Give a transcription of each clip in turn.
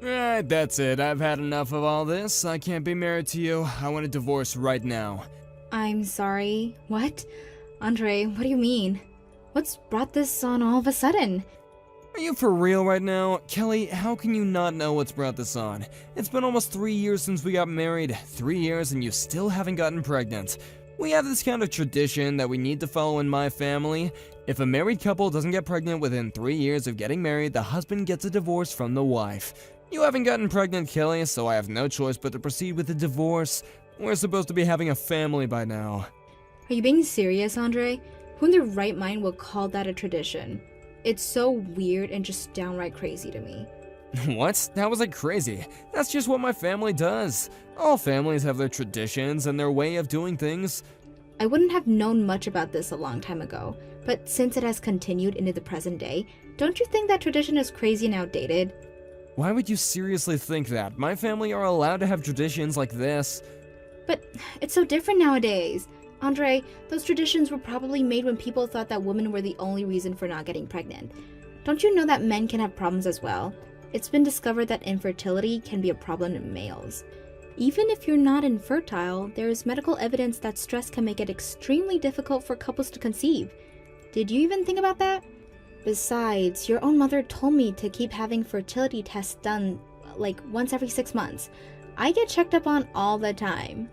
Alright, that's it. I've had enough of all this. I can't be married to you. I want a divorce right now. I'm sorry. What? Andre, what do you mean? What's brought this on all of a sudden? Are you for real right now? Kelly, how can you not know what's brought this on? It's been almost 3 years since we got married. 3 years and you still haven't gotten pregnant. We have this kind of tradition that we need to follow in my family. If a married couple doesn't get pregnant within 3 years of getting married, the husband gets a divorce from the wife. You haven't gotten pregnant, Kelly, so I have no choice but to proceed with the divorce. We're supposed to be having a family by now. Are you being serious, Andre? Who in their right mind will call that a tradition? It's so weird and just downright crazy to me. What? That was like crazy. That's just what my family does. All families have their traditions and their way of doing things. I wouldn't have known much about this a long time ago, but since it has continued into the present day, don't you think that tradition is crazy and outdated? Why would you seriously think that? My family are allowed to have traditions like this. But it's so different nowadays. Andre, those traditions were probably made when people thought that women were the only reason for not getting pregnant. Don't you know that men can have problems as well? It's been discovered that infertility can be a problem in males. Even if you're not infertile, there is medical evidence that stress can make it extremely difficult for couples to conceive. Did you even think about that? Besides, your own mother told me to keep having fertility tests done like once every 6 months. I get checked up on all the time.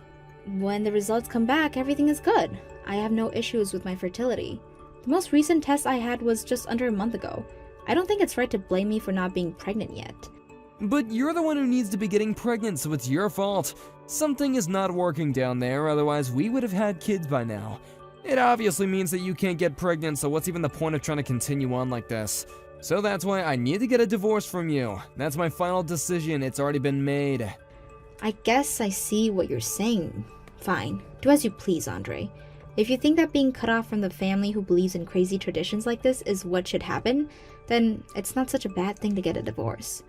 When the results come back, everything is good. I have no issues with my fertility. The most recent test I had was just under a month ago. I don't think it's right to blame me for not being pregnant yet. But you're the one who needs to be getting pregnant, so it's your fault. Something is not working down there, otherwise we would have had kids by now. It obviously means that you can't get pregnant, so what's even the point of trying to continue on like this? So that's why I need to get a divorce from you. That's my final decision, it's already been made. I guess I see what you're saying. Fine, do as you please, Andre. If you think that being cut off from the family who believes in crazy traditions like this is what should happen, then it's not such a bad thing to get a divorce.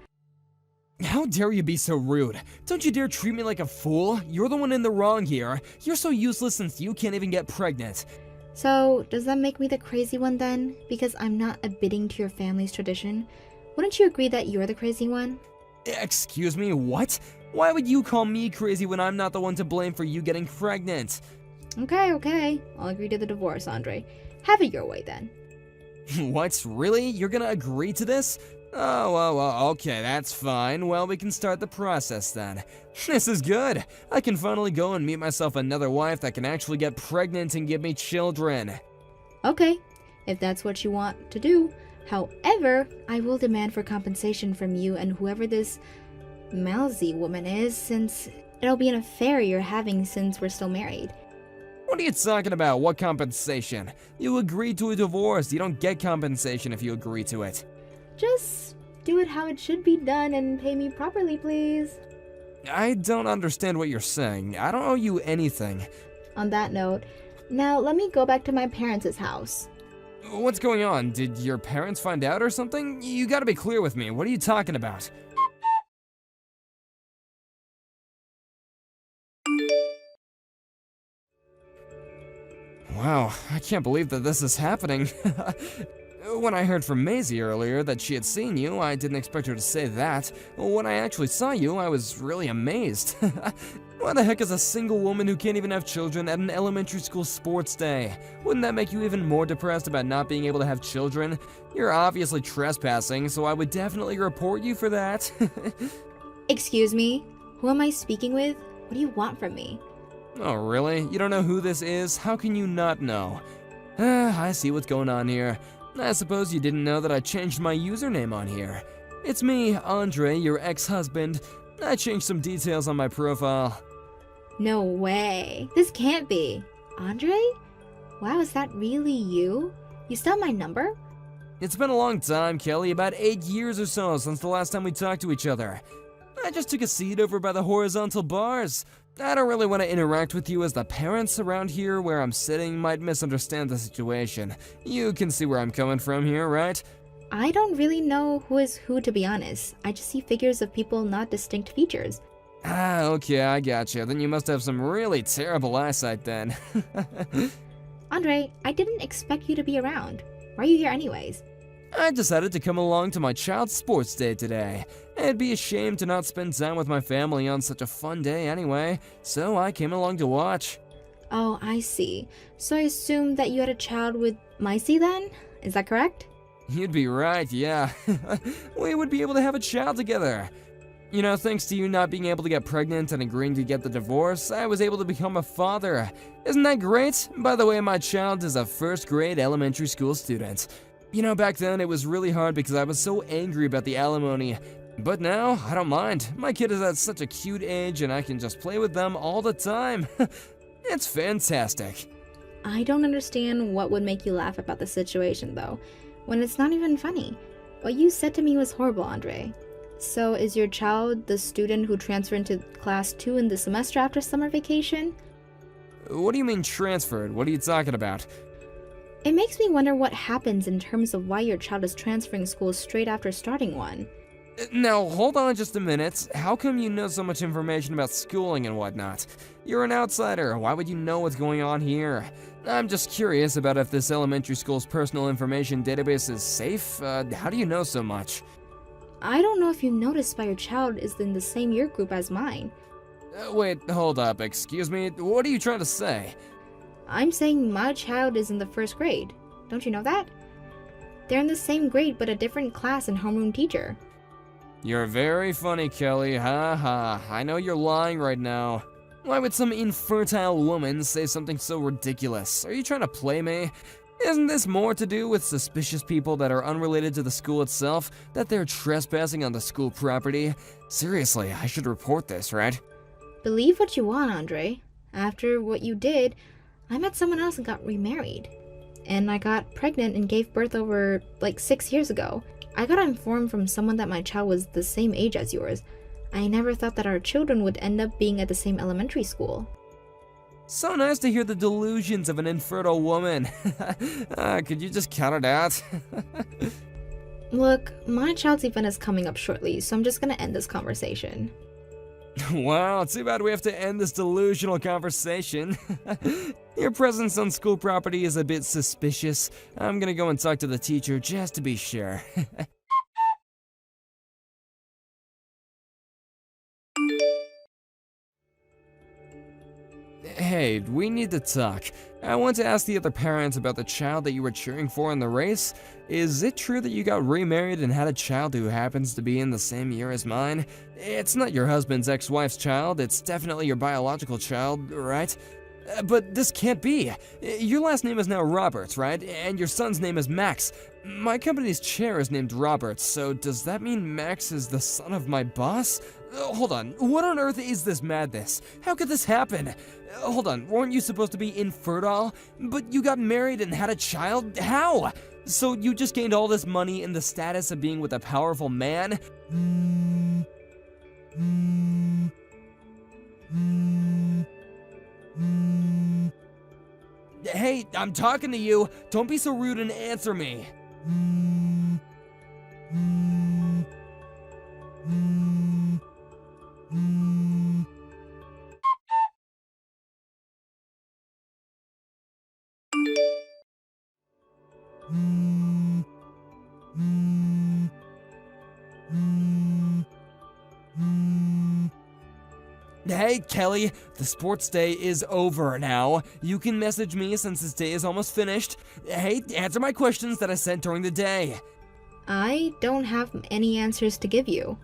How dare you be so rude? Don't you dare treat me like a fool. You're the one in the wrong here. You're so useless since you can't even get pregnant. So, does that make me the crazy one then? Because I'm not abiding to your family's tradition? Wouldn't you agree that you're the crazy one? Excuse me, what? Why would you call me crazy when I'm not the one to blame for you getting pregnant? Okay. I'll agree to the divorce, Andre. Have it your way then. What? Really? You're gonna agree to this? Oh, well, okay, that's fine. Well, we can start the process then. This is good. I can finally go and meet myself another wife that can actually get pregnant and give me children. Okay, if that's what you want to do. However, I will demand for compensation from you and whoever this Malzy woman is, since it'll be an affair you're having since we're still married. What are you talking about? What compensation? You agreed to a divorce. You don't get compensation if you agree to it. Just do it how it should be done and pay me properly, please. I don't understand what you're saying. I don't owe you anything. On that note, now let me go back to my parents' house. What's going on? Did your parents find out or something? You gotta be clear with me. What are you talking about? Wow, I can't believe that this is happening. When I heard from Maisie earlier that she had seen you, I didn't expect her to say that. When I actually saw you, I was really amazed. Why the heck is a single woman who can't even have children at an elementary school sports day? Wouldn't that make you even more depressed about not being able to have children? You're obviously trespassing, so I would definitely report you for that. Excuse me? Who am I speaking with? What do you want from me? Oh, really? You don't know who this is? How can you not know? I see what's going on here. I suppose you didn't know that I changed my username on here. It's me, Andre, your ex-husband. I changed some details on my profile. No way. This can't be. Andre? Wow, is that really you? You still have my number? It's been a long time, Kelly, about 8 years or so since the last time we talked to each other. I just took a seat over by the horizontal bars. I don't really want to interact with you as the parents around here where I'm sitting might misunderstand the situation. You can see where I'm coming from here, right? I don't really know who is who, to be honest. I just see figures of people, not distinct features. Ah, okay, I gotcha. Then you must have some really terrible eyesight then. Andre, I didn't expect you to be around. Why are you here anyways? I decided to come along to my child's sports day today. It'd be a shame to not spend time with my family on such a fun day anyway, so I came along to watch. Oh, I see. So I assume that you had a child with Maisie then? Is that correct? You'd be right, yeah. We would be able to have a child together. You know, thanks to you not being able to get pregnant and agreeing to get the divorce, I was able to become a father. Isn't that great? By the way, my child is a first-grade elementary school student. You know, back then it was really hard because I was so angry about the alimony. But now, I don't mind. My kid is at such a cute age and I can just play with them all the time. It's fantastic. I don't understand what would make you laugh about the situation, though, when it's not even funny. What you said to me was horrible, Andre. So is your child the student who transferred into class 2 in the semester after summer vacation? What do you mean transferred? What are you talking about? It makes me wonder what happens in terms of why your child is transferring schools straight after starting one. Now, hold on just a minute. How come you know so much information about schooling and whatnot? You're an outsider. Why would you know what's going on here? I'm just curious about if this elementary school's personal information database is safe. How do you know so much? I don't know if you noticed, but your child is in the same year group as mine. Wait, hold up. Excuse me. What are you trying to say? I'm saying my child is in the first grade. Don't you know that? They're in the same grade but a different class and homeroom teacher. You're very funny, Kelly. Ha ha. I know you're lying right now. Why would some infertile woman say something so ridiculous? Are you trying to play me? Isn't this more to do with suspicious people that are unrelated to the school itself, that they're trespassing on the school property? Seriously, I should report this, right? Believe what you want, Andre. After what you did, I met someone else and got remarried. And I got pregnant and gave birth over, 6 years ago. I got informed from someone that my child was the same age as yours. I never thought that our children would end up being at the same elementary school. So nice to hear the delusions of an infertile woman. Could you just cut it out? Look, my child's event is coming up shortly, so I'm just gonna end this conversation. Wow, too bad we have to end this delusional conversation. Your presence on school property is a bit suspicious. I'm gonna go and talk to the teacher just to be sure. Hey, we need to talk. I want to ask the other parents about the child that you were cheering for in the race. Is it true that you got remarried and had a child who happens to be in the same year as mine? It's not your husband's ex-wife's child, it's definitely your biological child, right? But this can't be. Your last name is now Roberts, right? And your son's name is Max. My company's chair is named Roberts, so does that mean Max is the son of my boss? Hold on, what on earth is this madness? How could this happen? Hold on, weren't you supposed to be infertile? But you got married and had a child? How? So you just gained all this money and the status of being with a powerful man? Hey, I'm talking to you. Don't be so rude and answer me. Hey, Kelly, the sports day is over now. You can message me since this day is almost finished. Hey, answer my questions that I sent during the day. I don't have any answers to give you.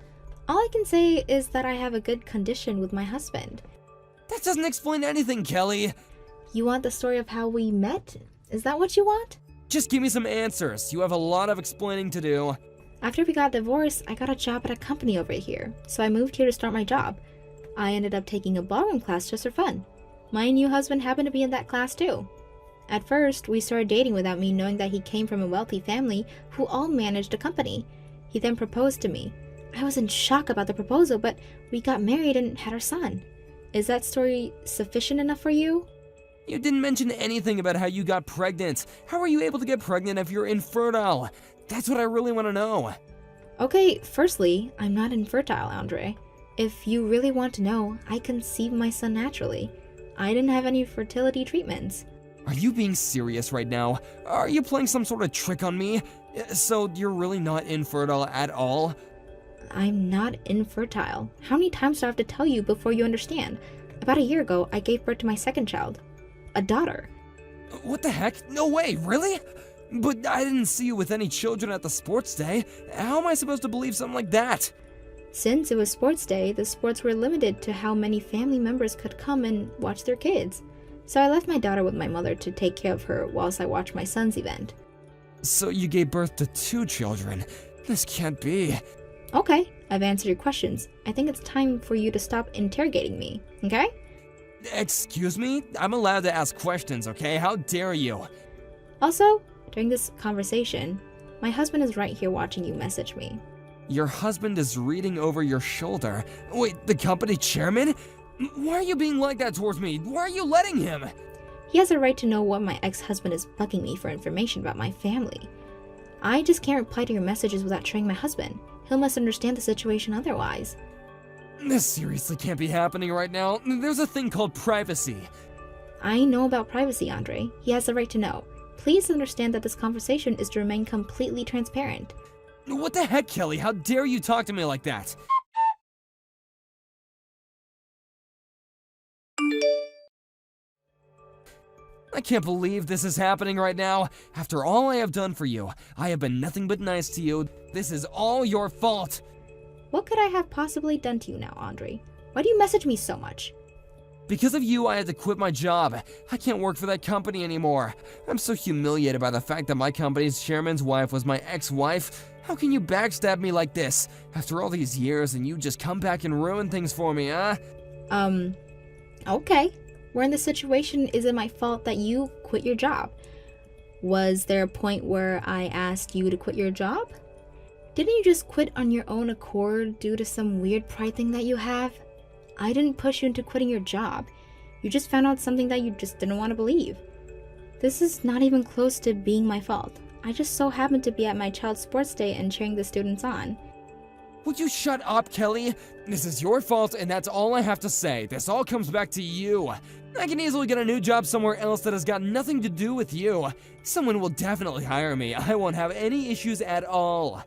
All I can say is that I have a good condition with my husband. That doesn't explain anything, Kelly. You want the story of how we met? Is that what you want? Just give me some answers. You have a lot of explaining to do. After we got divorced, I got a job at a company over here, so I moved here to start my job. I ended up taking a ballroom class just for fun. My new husband happened to be in that class too. At first, we started dating without me knowing that he came from a wealthy family who all managed a company. He then proposed to me. I was in shock about the proposal, but we got married and had our son. Is that story sufficient enough for you? You didn't mention anything about how you got pregnant. How are you able to get pregnant if you're infertile? That's what I really want to know. Okay, firstly, I'm not infertile, Andre. If you really want to know, I conceived my son naturally. I didn't have any fertility treatments. Are you being serious right now? Are you playing some sort of trick on me? So you're really not infertile at all? I'm not infertile. How many times do I have to tell you before you understand? About a year ago, I gave birth to my second child, a daughter. What the heck? No way, really? But I didn't see you with any children at the sports day. How am I supposed to believe something like that? Since it was sports day, the sports were limited to how many family members could come and watch their kids. So I left my daughter with my mother to take care of her whilst I watched my son's event. So you gave birth to 2 children. This can't be. Okay, I've answered your questions. I think it's time for you to stop interrogating me, okay? Excuse me? I'm allowed to ask questions, okay? How dare you? Also, during this conversation, my husband is right here watching you message me. Your husband is reading over your shoulder. Wait, the company chairman? Why are you being like that towards me? Why are you letting him? He has a right to know what my ex-husband is bugging me for information about my family. I just can't reply to your messages without showing my husband. He'll misunderstand the situation otherwise. This seriously can't be happening right now. There's a thing called privacy. I know about privacy, Andre. He has the right to know. Please understand that this conversation is to remain completely transparent. What the heck, Kelly? How dare you talk to me like that? I can't believe this is happening right now. After all I have done for you, I have been nothing but nice to you. This is all your fault. What could I have possibly done to you now, Andre? Why do you message me so much? Because of you, I had to quit my job. I can't work for that company anymore. I'm so humiliated by the fact that my company's chairman's wife was my ex-wife. How can you backstab me like this? After all these years, and you just come back and ruin things for me, huh? Okay. We're in this situation. Is it my fault that you quit your job? Was there a point where I asked you to quit your job? Didn't you just quit on your own accord due to some weird pride thing that you have? I didn't push you into quitting your job. You just found out something that you just didn't want to believe. This is not even close to being my fault. I just so happened to be at my child's sports day and cheering the students on. Would you shut up, Kelly? This is your fault, and that's all I have to say. This all comes back to you. I can easily get a new job somewhere else that has got nothing to do with you. Someone will definitely hire me. I won't have any issues at all.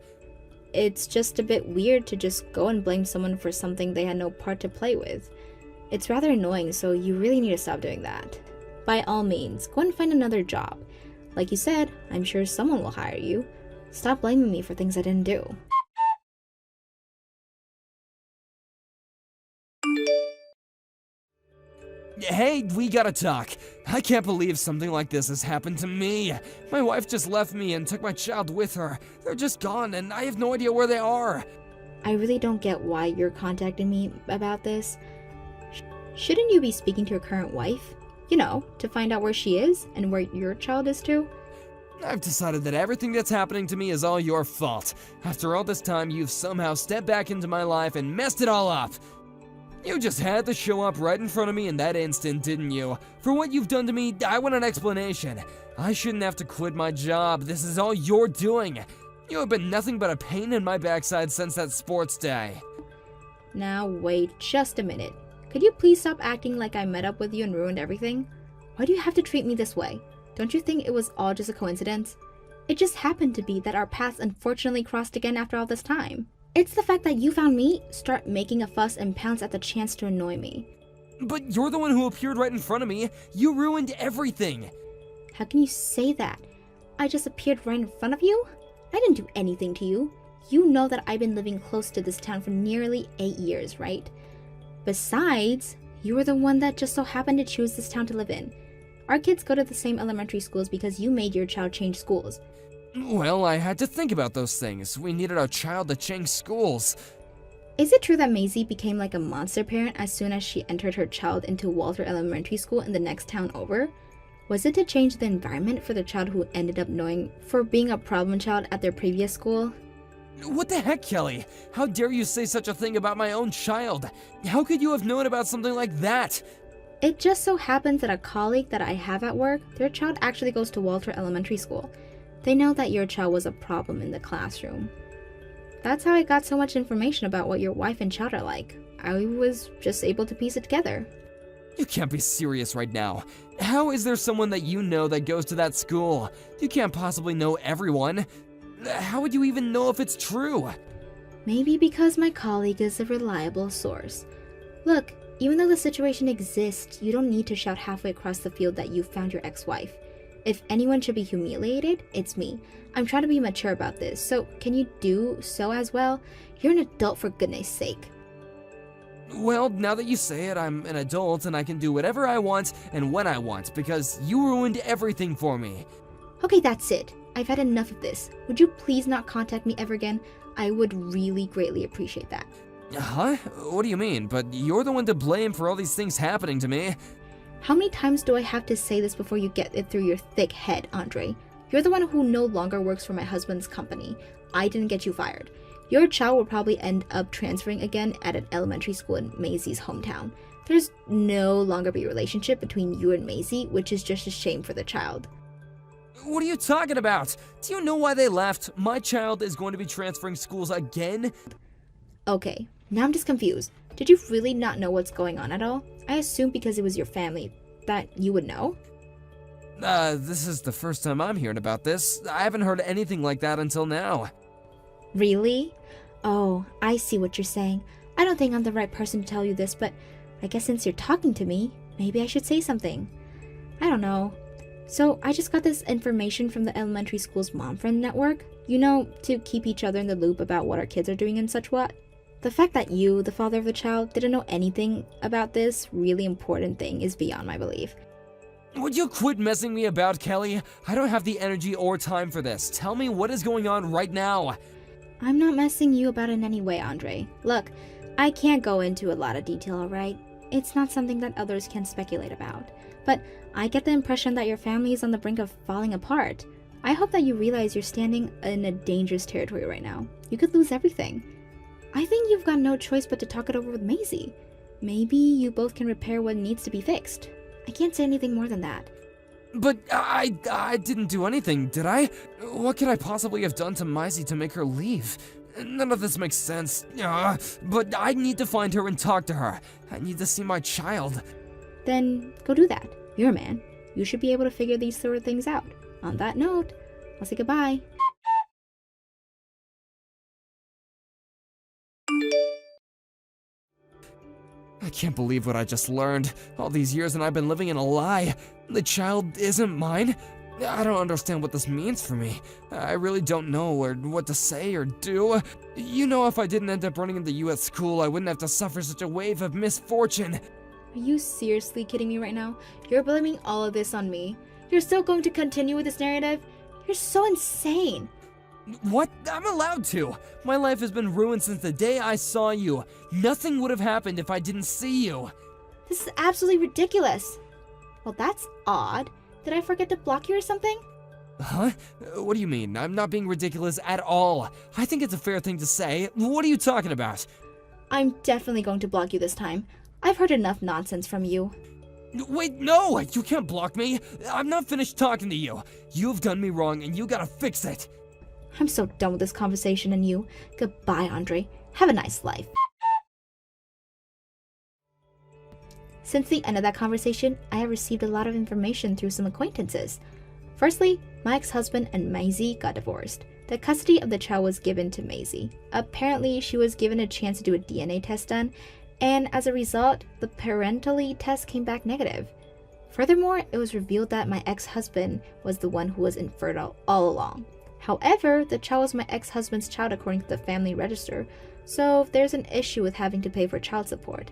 It's just a bit weird to just go and blame someone for something they had no part to play with. It's rather annoying, so you really need to stop doing that. By all means, go and find another job. Like you said, I'm sure someone will hire you. Stop blaming me for things I didn't do. Hey, we gotta talk. I can't believe something like this has happened to me. My wife just left me and took my child with her. They're just gone, and I have no idea where they are. I really don't get why you're contacting me about this. Shouldn't you be speaking to your current wife? You know, to find out where she is and where your child is too? I've decided that everything that's happening to me is all your fault. After all this time, you've somehow stepped back into my life and messed it all up. You just had to show up right in front of me in that instant, didn't you? For what you've done to me, I want an explanation. I shouldn't have to quit my job. This is all you're doing. You have been nothing but a pain in my backside since that sports day. Now wait just a minute. Could you please stop acting like I met up with you and ruined everything? Why do you have to treat me this way? Don't you think it was all just a coincidence? It just happened to be that our paths unfortunately crossed again after all this time. It's the fact that you found me, start making a fuss, and pounce at the chance to annoy me. But you're the one who appeared right in front of me. You ruined everything. How can you say that? I just appeared right in front of you? I didn't do anything to you. You know that I've been living close to this town for nearly 8 years, right? Besides, you were the one that just so happened to choose this town to live in. Our kids go to the same elementary schools because you made your child change schools. Well, I had to think about those things. We needed our child to change schools. Is it true that Maisie became like a monster parent as soon as she entered her child into Walter Elementary School in the next town over? Was it to change the environment for the child who ended up knowing for being a problem child at their previous school? What the heck, Kelly? How dare you say such a thing about my own child? How could you have known about something like that? It just so happens that a colleague that I have at work, their child actually goes to Walter Elementary School. They know that your child was a problem in the classroom. That's how I got so much information about what your wife and child are like. I was just able to piece it together. You can't be serious right now. How is there someone that you know that goes to that school? You can't possibly know everyone. How would you even know if it's true? Maybe because my colleague is a reliable source. Look, even though the situation exists, you don't need to shout halfway across the field that you found your ex-wife. If anyone should be humiliated, it's me. I'm trying to be mature about this, so can you do so as well? You're an adult, for goodness sake. Well, now that you say it, I'm an adult and I can do whatever I want and when I want because you ruined everything for me. Okay, that's it. I've had enough of this. Would you please not contact me ever again? I would really greatly appreciate that. Huh? What do you mean? But you're the one to blame for all these things happening to me. How many times do I have to say this before you get it through your thick head, Andre? You're the one who no longer works for my husband's company. I didn't get you fired. Your child will probably end up transferring again at an elementary school in Maisie's hometown. There's no longer be a relationship between you and Maisie, which is just a shame for the child. What are you talking about? Do you know why they left? My child is going to be transferring schools again? Okay, now I'm just confused. Did you really not know what's going on at all? I assumed because it was your family that you would know. This is the first time I'm hearing about this. I haven't heard anything like that until now. Really? Oh, I see what you're saying. I don't think I'm the right person to tell you this, but I guess since you're talking to me, maybe I should say something. I don't know. So I just got this information from the elementary school's mom friend network. You know, to keep each other in the loop about what our kids are doing and such what. The fact that you, the father of the child, didn't know anything about this really important thing is beyond my belief. Would you quit messing me about, Kelly? I don't have the energy or time for this. Tell me what is going on right now. I'm not messing you about in any way, Andre. Look, I can't go into a lot of detail, alright? It's not something that others can speculate about. But I get the impression that your family is on the brink of falling apart. I hope that you realize you're standing in a dangerous territory right now. You could lose everything. I think you've got no choice but to talk it over with Maisie. Maybe you both can repair what needs to be fixed. I can't say anything more than that. But I didn't do anything, did I? What could I possibly have done to Maisie to make her leave? None of this makes sense. But I need to find her and talk to her. I need to see my child. Then go do that. You're a man. You should be able to figure these sort of things out. On that note, I'll say goodbye. I can't believe what I just learned. All these years and I've been living in a lie. The child isn't mine. I don't understand what this means for me. I really don't know what to say or do. You know, if I didn't end up running into you at school, I wouldn't have to suffer such a wave of misfortune. Are you seriously kidding me right now? You're blaming all of this on me. You're still going to continue with this narrative? You're so insane. What? I'm allowed to. My life has been ruined since the day I saw you. Nothing would have happened if I didn't see you. This is absolutely ridiculous. Well, that's odd. Did I forget to block you or something? Huh? What do you mean? I'm not being ridiculous at all. I think it's a fair thing to say. What are you talking about? I'm definitely going to block you this time. I've heard enough nonsense from you. Wait, no! You can't block me! I'm not finished talking to you. You've done me wrong and you gotta fix it. I'm so done with this conversation and you. Goodbye, Andre. Have a nice life. Since the end of that conversation, I have received a lot of information through some acquaintances. Firstly, my ex-husband and Maisie got divorced. The custody of the child was given to Maisie. Apparently, she was given a chance to do a DNA test done, and as a result, the parentality test came back negative. Furthermore, it was revealed that my ex-husband was the one who was infertile all along. However, the child was my ex-husband's child according to the family register, so there's an issue with having to pay for child support.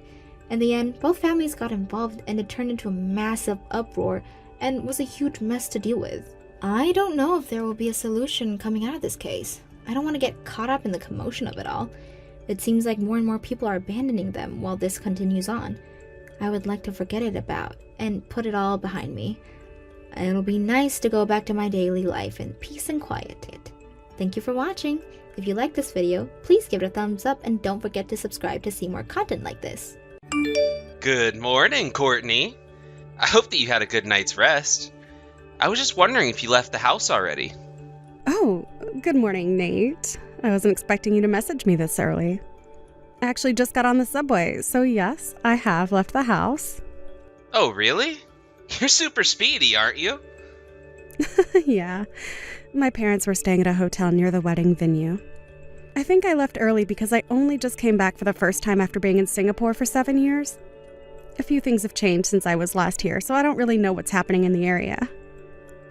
In the end, both families got involved and it turned into a massive uproar and was a huge mess to deal with. I don't know if there will be a solution coming out of this case. I don't want to get caught up in the commotion of it all. It seems like more and more people are abandoning them while this continues on. I would like to forget it about and put it all behind me. It'll be nice to go back to my daily life in peace and quiet. Thank you for watching. If you liked this video, please give it a thumbs up and don't forget to subscribe to see more content like this. Good morning, Courtney. I hope that you had a good night's rest. I was just wondering if you left the house already. Oh, good morning, Nate. I wasn't expecting you to message me this early. I actually just got on the subway, so yes, I have left the house. Oh, really? You're super speedy, aren't you? Yeah, My parents were staying at a hotel near the wedding venue. I think I left early because I only just came back for the first time after being in Singapore for 7 years. A few things have changed since I was last here, so I don't really know what's happening in the area.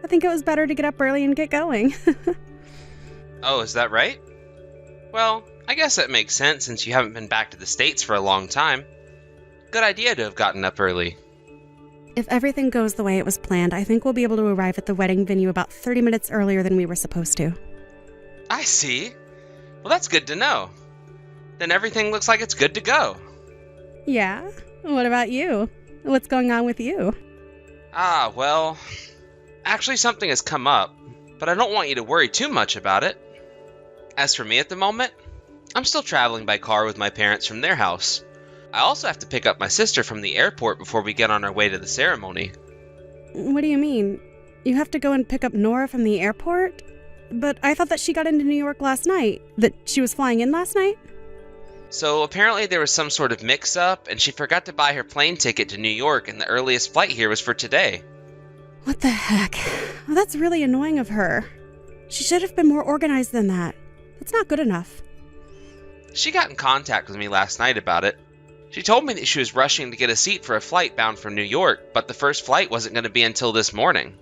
I think it was better to get up early and get going. Oh, is that right? Well, I guess that makes sense since you haven't been back to the States for a long time. Good idea to have gotten up early. If everything goes the way it was planned, I think we'll be able to arrive at the wedding venue about 30 minutes earlier than we were supposed to. I see. Well, that's good to know. Then everything looks like it's good to go. Yeah? What about you? What's going on with you? Well, actually something has come up, but I don't want you to worry too much about it. As for me at the moment, I'm still traveling by car with my parents from their house. I also have to pick up my sister from the airport before we get on our way to the ceremony. What do you mean? You have to go and pick up Nora from the airport? But I thought that she got into New York last night. That she was flying in last night? So apparently there was some sort of mix-up, and she forgot to buy her plane ticket to New York, and the earliest flight here was for today. What the heck? Well, that's really annoying of her. She should have been more organized than that. That's not good enough. She got in contact with me last night about it. She told me that she was rushing to get a seat for a flight bound from New York, but the first flight wasn't going to be until this morning.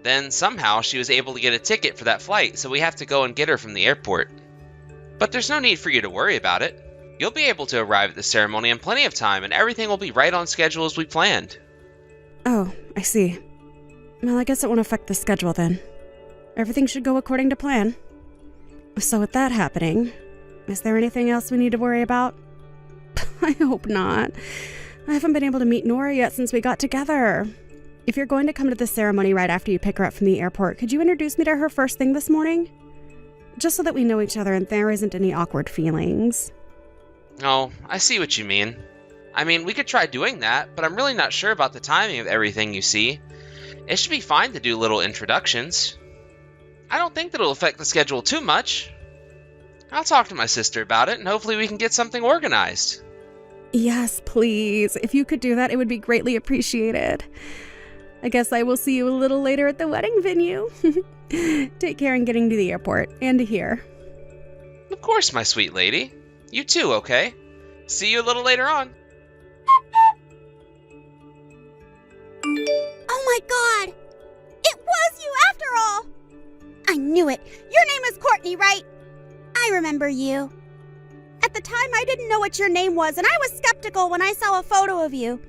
Then somehow she was able to get a ticket for that flight, so we have to go and get her from the airport. But there's no need for you to worry about it. You'll be able to arrive at the ceremony in plenty of time, and everything will be right on schedule as we planned. Oh, I see. Well, I guess it won't affect the schedule then. Everything should go according to plan. So with that happening, is there anything else we need to worry about? I hope not. I haven't been able to meet Nora yet since we got together. If you're going to come to the ceremony right after you pick her up from the airport, could you introduce me to her first thing this morning? Just so that we know each other and there isn't any awkward feelings. Oh, I see what you mean. I mean, we could try doing that, but I'm really not sure about the timing of everything, you see. It should be fine to do little introductions. I don't think that it'll affect the schedule too much. I'll talk to my sister about it, and hopefully we can get something organized. Yes, please. If you could do that, it would be greatly appreciated. I guess I will see you a little later at the wedding venue. Take care in getting to the airport and to here. Of course, my sweet lady. You too, okay? See you a little later on. Oh my god! It was you after all! I knew it. Your name is Courtney, right? I remember you. At the time, I didn't know what your name was, and I was skeptical when I saw a photo of you.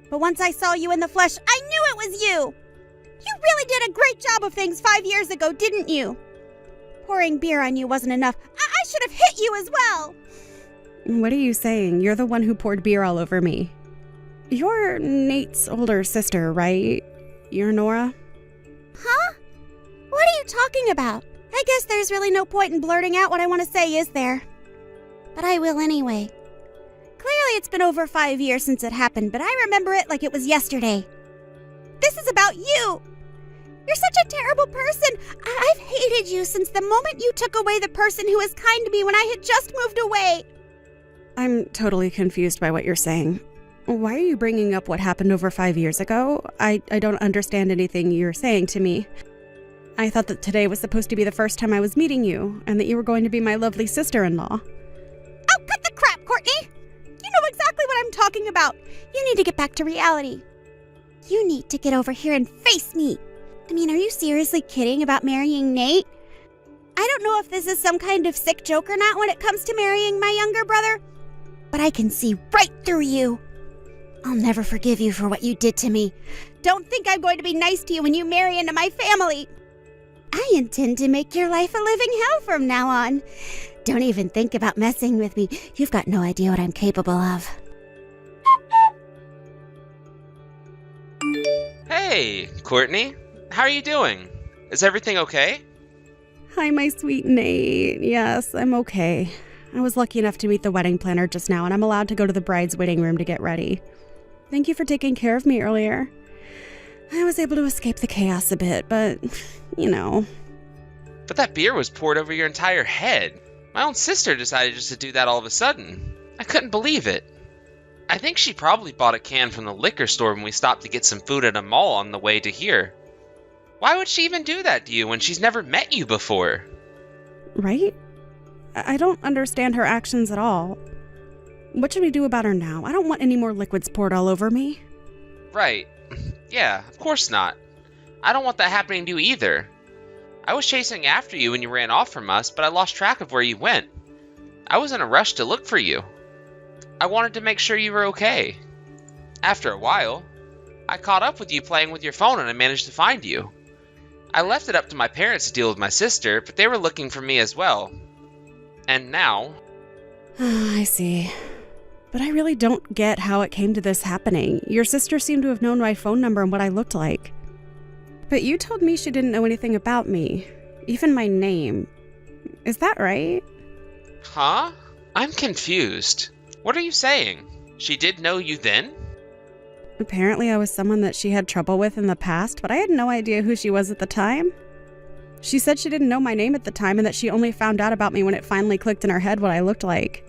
But once I saw you in the flesh, I knew it was you! You really did a great job of things 5 years ago, didn't you? Pouring beer on you wasn't enough. I should have hit you as well! What are you saying? You're the one who poured beer all over me. You're Nate's older sister, right? You're Nora? Huh? What are you talking about? I guess there's really no point in blurting out what I want to say, is there? But I will anyway. Clearly it's been over 5 years since it happened, but I remember it like it was yesterday. This is about you! You're such a terrible person! I've hated you since the moment you took away the person who was kind to me when I had just moved away! I'm totally confused by what you're saying. Why are you bringing up what happened over 5 years ago? I don't understand anything you're saying to me. I thought that today was supposed to be the first time I was meeting you, and that you were going to be my lovely sister-in-law. Oh, cut the crap, Courtney! You know exactly what I'm talking about. You need to get back to reality. You need to get over here and face me. I mean, are you seriously kidding about marrying Nate? I don't know if this is some kind of sick joke or not when it comes to marrying my younger brother, but I can see right through you. I'll never forgive you for what you did to me. Don't think I'm going to be nice to you when you marry into my family. I intend to make your life a living hell from now on. Don't even think about messing with me. You've got no idea what I'm capable of. Hey, Courtney. How are you doing? Is everything okay? Hi, my sweet Nate. Yes, I'm okay. I was lucky enough to meet the wedding planner just now, and I'm allowed to go to the bride's waiting room to get ready. Thank you for taking care of me earlier. I was able to escape the chaos a bit, but, you know. But that beer was poured over your entire head. My own sister decided just to do that all of a sudden. I couldn't believe it. I think she probably bought a can from the liquor store when we stopped to get some food at a mall on the way to here. Why would she even do that to you when she's never met you before? Right? I don't understand her actions at all. What should we do about her now? I don't want any more liquids poured all over me. Right. Yeah, of course not. I don't want that happening to you either. I was chasing after you when you ran off from us, but I lost track of where you went. I was in a rush to look for you. I wanted to make sure you were okay. After a while, I caught up with you playing with your phone and I managed to find you. I left it up to my parents to deal with my sister, but they were looking for me as well. And now... I see. But I really don't get how it came to this happening. Your sister seemed to have known my phone number and what I looked like. But you told me she didn't know anything about me, even my name. Is that right? Huh? I'm confused. What are you saying? She did know you then? Apparently I was someone that she had trouble with in the past, but I had no idea who she was at the time. She said she didn't know my name at the time and that she only found out about me when it finally clicked in her head what I looked like.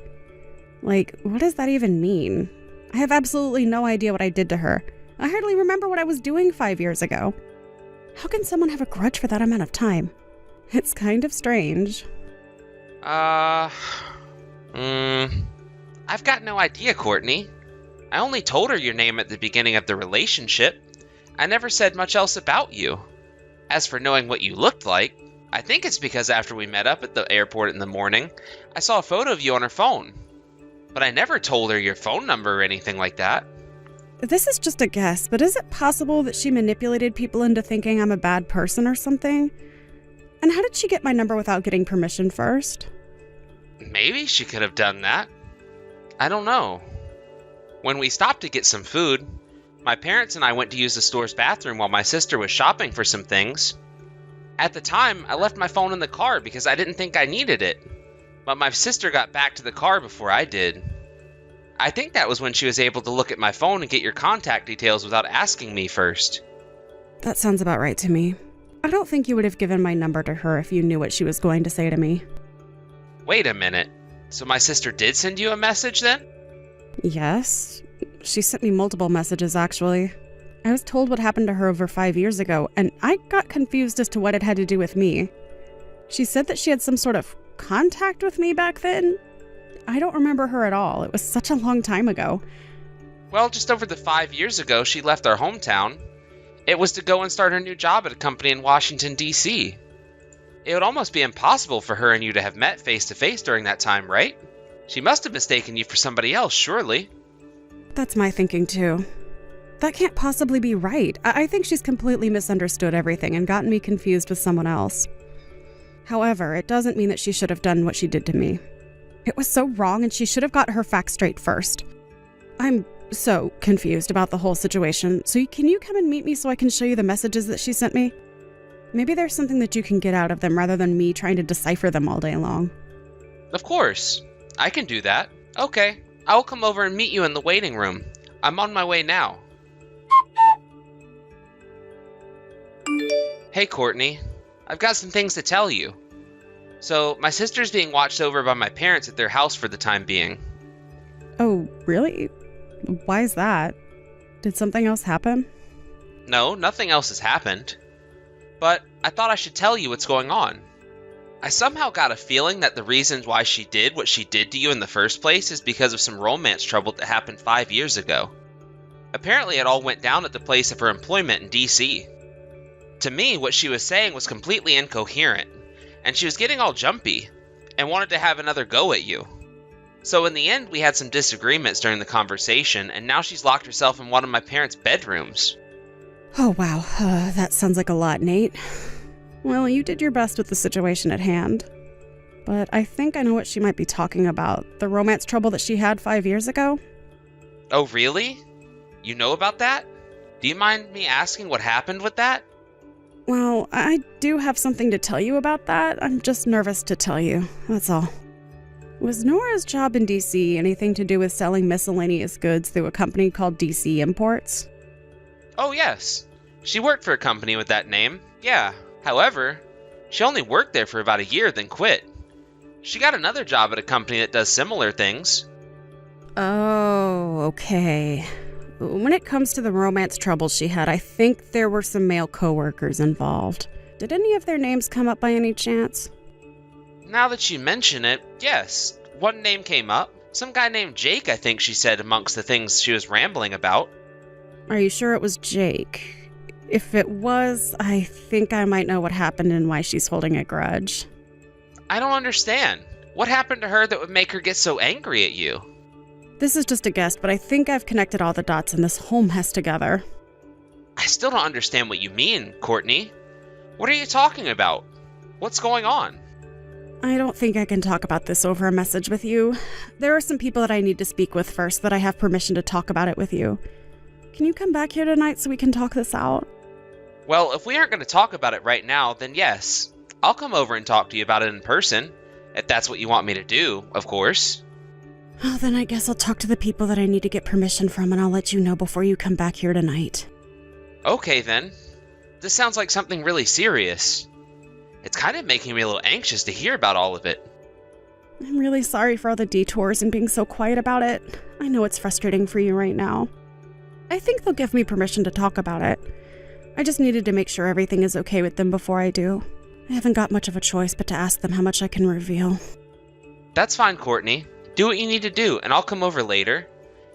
Like, what does that even mean? I have absolutely no idea what I did to her. I hardly remember what I was doing 5 years ago. How can someone have a grudge for that amount of time? It's kind of strange. I've got no idea, Courtney. I only told her your name at the beginning of the relationship. I never said much else about you. As for knowing what you looked like, I think it's because after we met up at the airport in the morning, I saw a photo of you on her phone. But I never told her your phone number or anything like that. This is just a guess, but is it possible that she manipulated people into thinking I'm a bad person or something? And how did she get my number without getting permission first? Maybe she could have done that. I don't know. When we stopped to get some food, my parents and I went to use the store's bathroom while my sister was shopping for some things. At the time, I left my phone in the car because I didn't think I needed it. But my sister got back to the car before I did. I think that was when she was able to look at my phone and get your contact details without asking me first. That sounds about right to me. I don't think you would have given my number to her if you knew what she was going to say to me. Wait a minute. So my sister did send you a message then? Yes. She sent me multiple messages, actually. I was told what happened to her over 5 years ago, and I got confused as to what it had to do with me. She said that she had some sort of contact with me back then. I don't remember her at all. It was such a long time ago. Well, just over the 5 years ago, she left our hometown. It was to go and start her new job at a company in Washington, D.C. It would almost be impossible for her and you to have met face to face during that time, right? She must have mistaken you for somebody else, surely. That's my thinking, too. That can't possibly be right. I think she's completely misunderstood everything and gotten me confused with someone else. However, it doesn't mean that she should have done what she did to me. It was so wrong, and she should have got her facts straight first. I'm so confused about the whole situation, so can you come and meet me so I can show you the messages that she sent me? Maybe there's something that you can get out of them rather than me trying to decipher them all day long. Of course. I can do that. Okay. I'll come over and meet you in the waiting room. I'm on my way now. Hey, Courtney. I've got some things to tell you. So, my sister's being watched over by my parents at their house for the time being. Oh, really? Why is that? Did something else happen? No, nothing else has happened. But I thought I should tell you what's going on. I somehow got a feeling that the reasons why she did what she did to you in the first place is because of some romance trouble that happened 5 years ago. Apparently it all went down at the place of her employment in DC. To me, what she was saying was completely incoherent, and she was getting all jumpy, and wanted to have another go at you. So in the end, we had some disagreements during the conversation, and now she's locked herself in one of my parents' bedrooms. Oh, wow. That sounds like a lot, Nate. Well, you did your best with the situation at hand. But I think I know what she might be talking about. The romance trouble that she had 5 years ago? Oh, really? You know about that? Do you mind me asking what happened with that? Well, I do have something to tell you about that. I'm just nervous to tell you, that's all. Was Nora's job in DC anything to do with selling miscellaneous goods through a company called DC Imports? Oh, yes. She worked for a company with that name, yeah. However, she only worked there for about a year, then quit. She got another job at a company that does similar things. Oh, okay. When it comes to the romance troubles she had, I think there were some male coworkers involved. Did any of their names come up by any chance? Now that you mention it, yes. One name came up. Some guy named Jake, I think she said amongst the things she was rambling about. Are you sure it was Jake? If it was, I think I might know what happened and why she's holding a grudge. I don't understand. What happened to her that would make her get so angry at you? This is just a guess, but I think I've connected all the dots in this whole mess together. I still don't understand what you mean, Courtney. What are you talking about? What's going on? I don't think I can talk about this over a message with you. There are some people that I need to speak with first that I have permission to talk about it with you. Can you come back here tonight so we can talk this out? Well, if we aren't going to talk about it right now, then yes. I'll come over and talk to you about it in person. If that's what you want me to do, of course. Oh, then I guess I'll talk to the people that I need to get permission from, and I'll let you know before you come back here tonight. Okay, then. This sounds like something really serious. It's kind of making me a little anxious to hear about all of it. I'm really sorry for all the detours and being so quiet about it. I know it's frustrating for you right now. I think they'll give me permission to talk about it. I just needed to make sure everything is okay with them before I do. I haven't got much of a choice but to ask them how much I can reveal. That's fine, Courtney. Do what you need to do, and I'll come over later.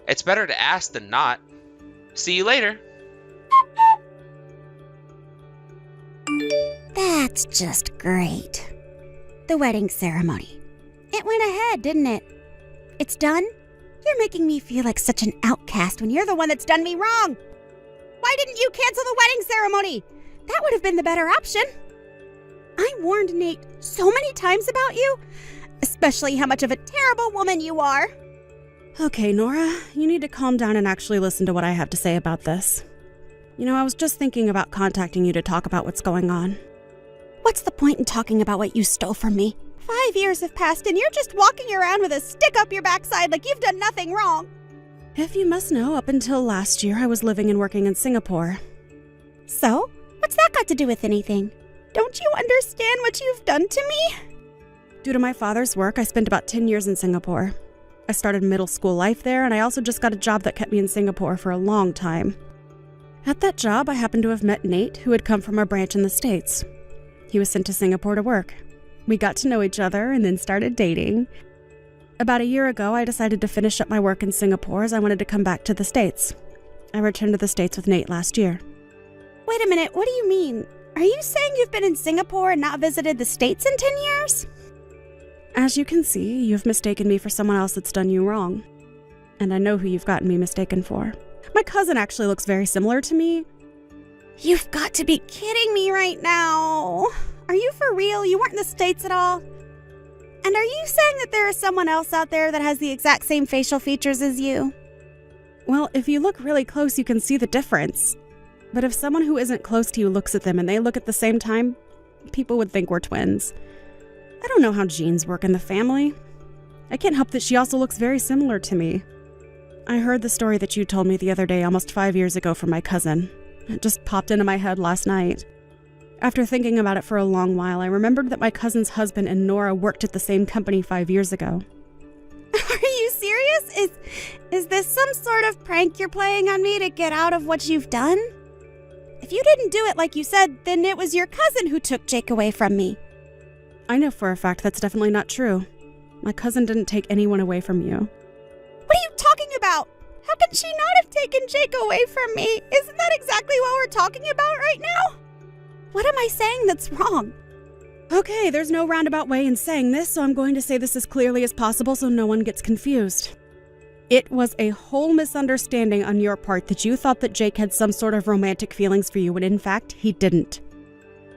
It's better to ask than not. See you later. That's just great. The wedding ceremony. It went ahead, didn't it? It's done? You're making me feel like such an outcast when you're the one that's done me wrong. Why didn't you cancel the wedding ceremony? That would have been the better option. I warned Nate so many times about you, especially how much of a terrible woman you are. Okay, Nora, you need to calm down and actually listen to what I have to say about this. You know, I was just thinking about contacting you to talk about what's going on. What's the point in talking about what you stole from me? 5 years have passed and you're just walking around with a stick up your backside like you've done nothing wrong. If you must know, up until last year, I was living and working in Singapore. So? What's that got to do with anything? Don't you understand what you've done to me? Due to my father's work, I spent about 10 years in Singapore. I started middle school life there, and I also just got a job that kept me in Singapore for a long time. At that job, I happened to have met Nate, who had come from a branch in the States. He was sent to Singapore to work. We got to know each other and then started dating. About a year ago, I decided to finish up my work in Singapore as I wanted to come back to the States. I returned to the States with Nate last year. Wait a minute, what do you mean? Are you saying you've been in Singapore and not visited the States in 10 years? As you can see, you've mistaken me for someone else that's done you wrong. And I know who you've gotten me mistaken for. My cousin actually looks very similar to me. You've got to be kidding me right now. Are you for real? You weren't in the States at all? And are you saying that there is someone else out there that has the exact same facial features as you? Well, if you look really close, you can see the difference. But if someone who isn't close to you looks at them and they look at the same time, people would think we're twins. I don't know how genes work in the family. I can't help that she also looks very similar to me. I heard the story that you told me the other day almost 5 years ago from my cousin. It just popped into my head last night. After thinking about it for a long while, I remembered that my cousin's husband and Nora worked at the same company 5 years ago. Are you serious? Is this some sort of prank you're playing on me to get out of what you've done? If you didn't do it like you said, then it was your cousin who took Jake away from me. I know for a fact that's definitely not true. My cousin didn't take anyone away from you. What are you talking about? How can she not have taken Jake away from me? Isn't that exactly what we're talking about right now? What am I saying that's wrong? Okay, there's no roundabout way in saying this, so I'm going to say this as clearly as possible so no one gets confused. It was a whole misunderstanding on your part that you thought that Jake had some sort of romantic feelings for you when in fact he didn't.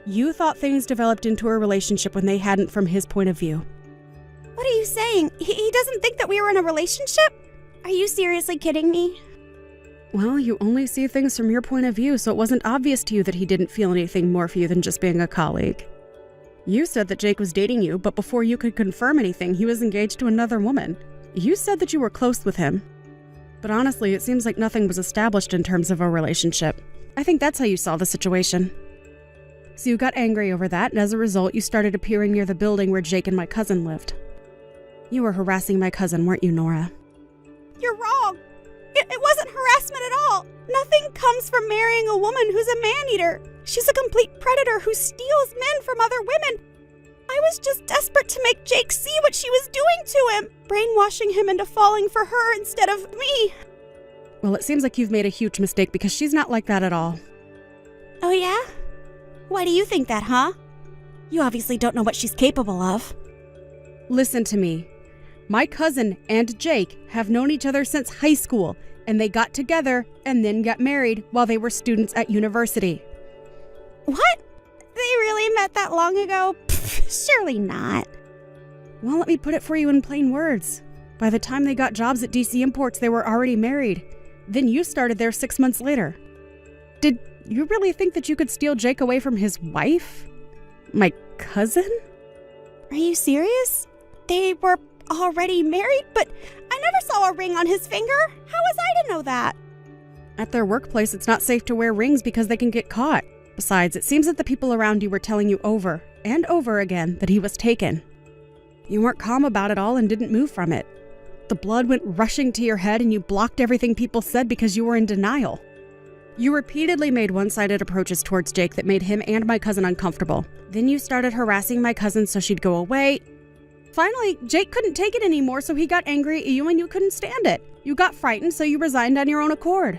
You thought things developed into a relationship when they hadn't from his point of view. What are you saying? He doesn't think that we were in a relationship? Are you seriously kidding me? Well, you only see things from your point of view, so it wasn't obvious to you that he didn't feel anything more for you than just being a colleague. You said that Jake was dating you, but before you could confirm anything, he was engaged to another woman. You said that you were close with him. But honestly, it seems like nothing was established in terms of a relationship. I think that's how you saw the situation. So you got angry over that, and as a result, you started appearing near the building where Jake and my cousin lived. You were harassing my cousin, weren't you, Nora? You're wrong. It wasn't harassment at even comes from marrying a woman who's a man-eater. She's a complete predator who steals men from other women. I was just desperate to make Jake see what she was doing to him, brainwashing him into falling for her instead of me. Well, it seems like you've made a huge mistake because she's not like that at all. Oh yeah? Why do you think that, huh? You obviously don't know what she's capable of. Listen to me. My cousin and Jake have known each other since high school, and they got together and then got married while they were students at university. What? They really met that long ago? Pfft, surely not. Well, let me put it for you in plain words. By the time they got jobs at DC Imports, they were already married. Then you started there 6 months later. Did you really think that you could steal Jake away from his wife? My cousin? Are you serious? They were already married, but I never saw a ring on his finger. How was I to know that? At their workplace, it's not safe to wear rings because they can get caught. Besides, it seems that the people around you were telling you over and over again that he was taken. You weren't calm about it all and didn't move from it. The blood went rushing to your head and you blocked everything people said because you were in denial. You repeatedly made one-sided approaches towards Jake that made him and my cousin uncomfortable. Then you started harassing my cousin so she'd go away. Finally, Jake couldn't take it anymore, so he got angry at you and you couldn't stand it. You got frightened, so you resigned on your own accord.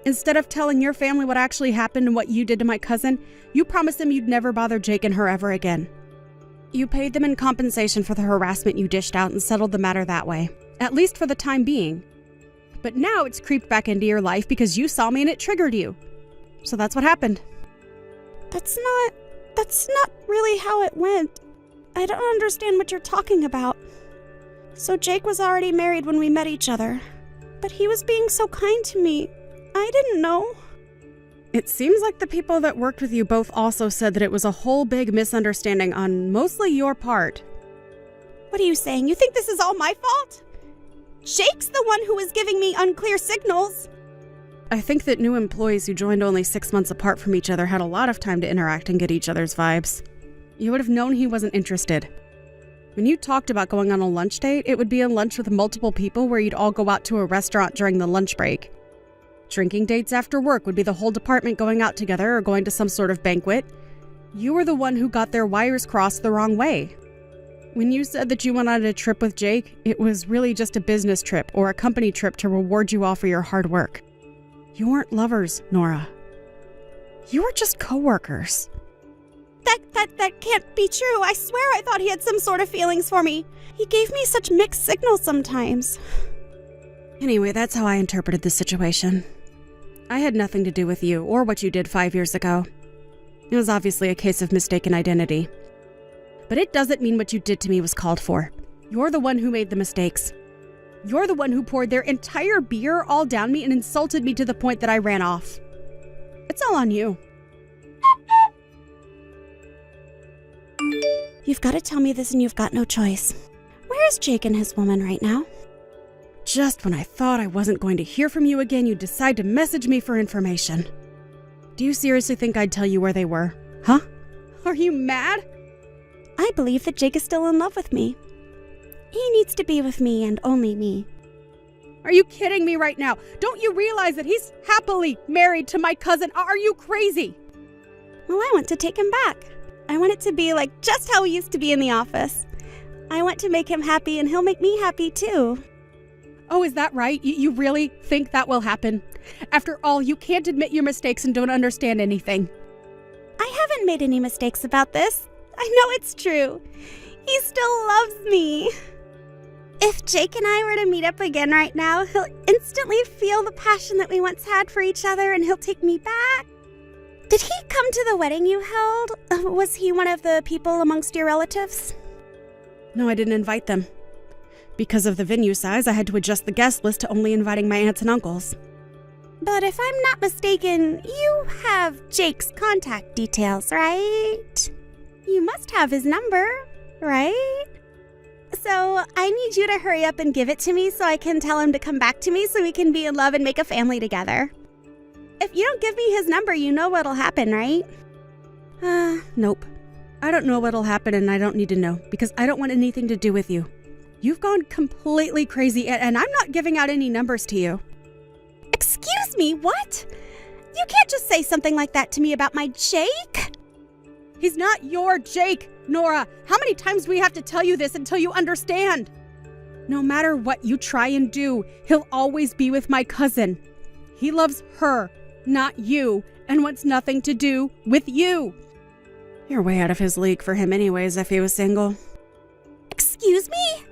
Instead of telling your family what actually happened and what you did to my cousin, you promised them you'd never bother Jake and her ever again. You paid them in compensation for the harassment you dished out and settled the matter that way, at least for the time being. But now it's creeped back into your life because you saw me and it triggered you. So that's what happened. That's not really how it went. I don't understand what you're talking about. So Jake was already married when we met each other, but he was being so kind to me. I didn't know. It seems like the people that worked with you both also said that it was a whole big misunderstanding on mostly your part. What are you saying? You think this is all my fault? Jake's the one who was giving me unclear signals. I think that new employees who joined only 6 months apart from each other had a lot of time to interact and get each other's vibes. You would have known he wasn't interested. When you talked about going on a lunch date, it would be a lunch with multiple people where you'd all go out to a restaurant during the lunch break. Drinking dates after work would be the whole department going out together or going to some sort of banquet. You were the one who got their wires crossed the wrong way. When you said that you went on a trip with Jake, it was really just a business trip or a company trip to reward you all for your hard work. You weren't lovers, Nora. You were just co-workers. That can't be true. I swear I thought he had some sort of feelings for me. He gave me such mixed signals sometimes. Anyway, that's how I interpreted the situation. I had nothing to do with you or what you did 5 years ago. It was obviously a case of mistaken identity. But it doesn't mean what you did to me was called for. You're the one who made the mistakes. You're the one who poured their entire beer all down me and insulted me to the point that I ran off. It's all on you. You've got to tell me this and you've got no choice. Where is Jake and his woman right now? Just when I thought I wasn't going to hear from you again, you decide to message me for information. Do you seriously think I'd tell you where they were? Huh? Are you mad? I believe that Jake is still in love with me. He needs to be with me and only me. Are you kidding me right now? Don't you realize that he's happily married to my cousin? Are you crazy? Well, I want to take him back. I want it to be like just how we used to be in the office. I want to make him happy and he'll make me happy too. Oh, is that right? You really think that will happen? After all, you can't admit your mistakes and don't understand anything. I haven't made any mistakes about this. I know it's true. He still loves me. If Jake and I were to meet up again right now, he'll instantly feel the passion that we once had for each other and he'll take me back. Did he come to the wedding you held? Was he one of the people amongst your relatives? No, I didn't invite them. Because of the venue size, I had to adjust the guest list to only inviting my aunts and uncles. But if I'm not mistaken, you have Jake's contact details, right? You must have his number, right? So I need you to hurry up and give it to me so I can tell him to come back to me so we can be in love and make a family together. If you don't give me his number, you know what'll happen, right? Nope. I don't know what'll happen and I don't need to know because I don't want anything to do with you. You've gone completely crazy and I'm not giving out any numbers to you. Excuse me, what? You can't just say something like that to me about my Jake. He's not your Jake, Nora. How many times do we have to tell you this until you understand? No matter what you try and do, he'll always be with my cousin. He loves her, not you, and wants nothing to do with you. You're way out of his league for him anyways if he was single. Excuse me?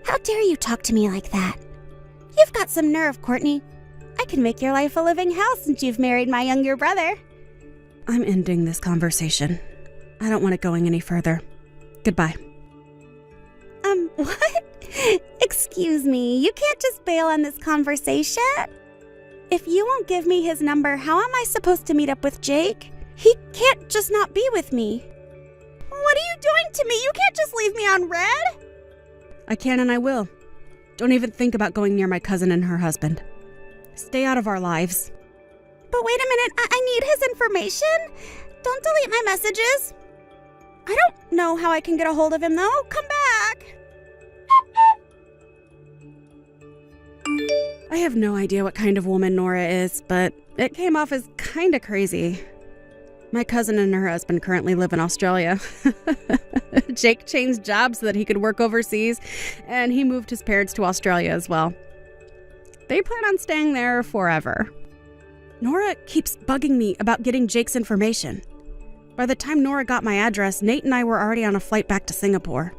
How dare you talk to me like that? You've got some nerve, Courtney. I can make your life a living hell since you've married my younger brother. I'm ending this conversation. I don't want it going any further. Goodbye. What? Excuse me, you can't just bail on this conversation. If you won't give me his number, how am I supposed to meet up with Jake? He can't just not be with me. What are you doing to me? You can't just leave me on red. I can and I will. Don't even think about going near my cousin and her husband. Stay out of our lives. But wait a minute, I need his information. Don't delete my messages. I don't know how I can get a hold of him though. Come back. I have no idea what kind of woman Nora is, but it came off as kinda crazy. My cousin and her husband currently live in Australia. Jake changed jobs so that he could work overseas, and he moved his parents to Australia as well. They plan on staying there forever. Nora keeps bugging me about getting Jake's information. By the time Nora got my address, Nate and I were already on a flight back to Singapore.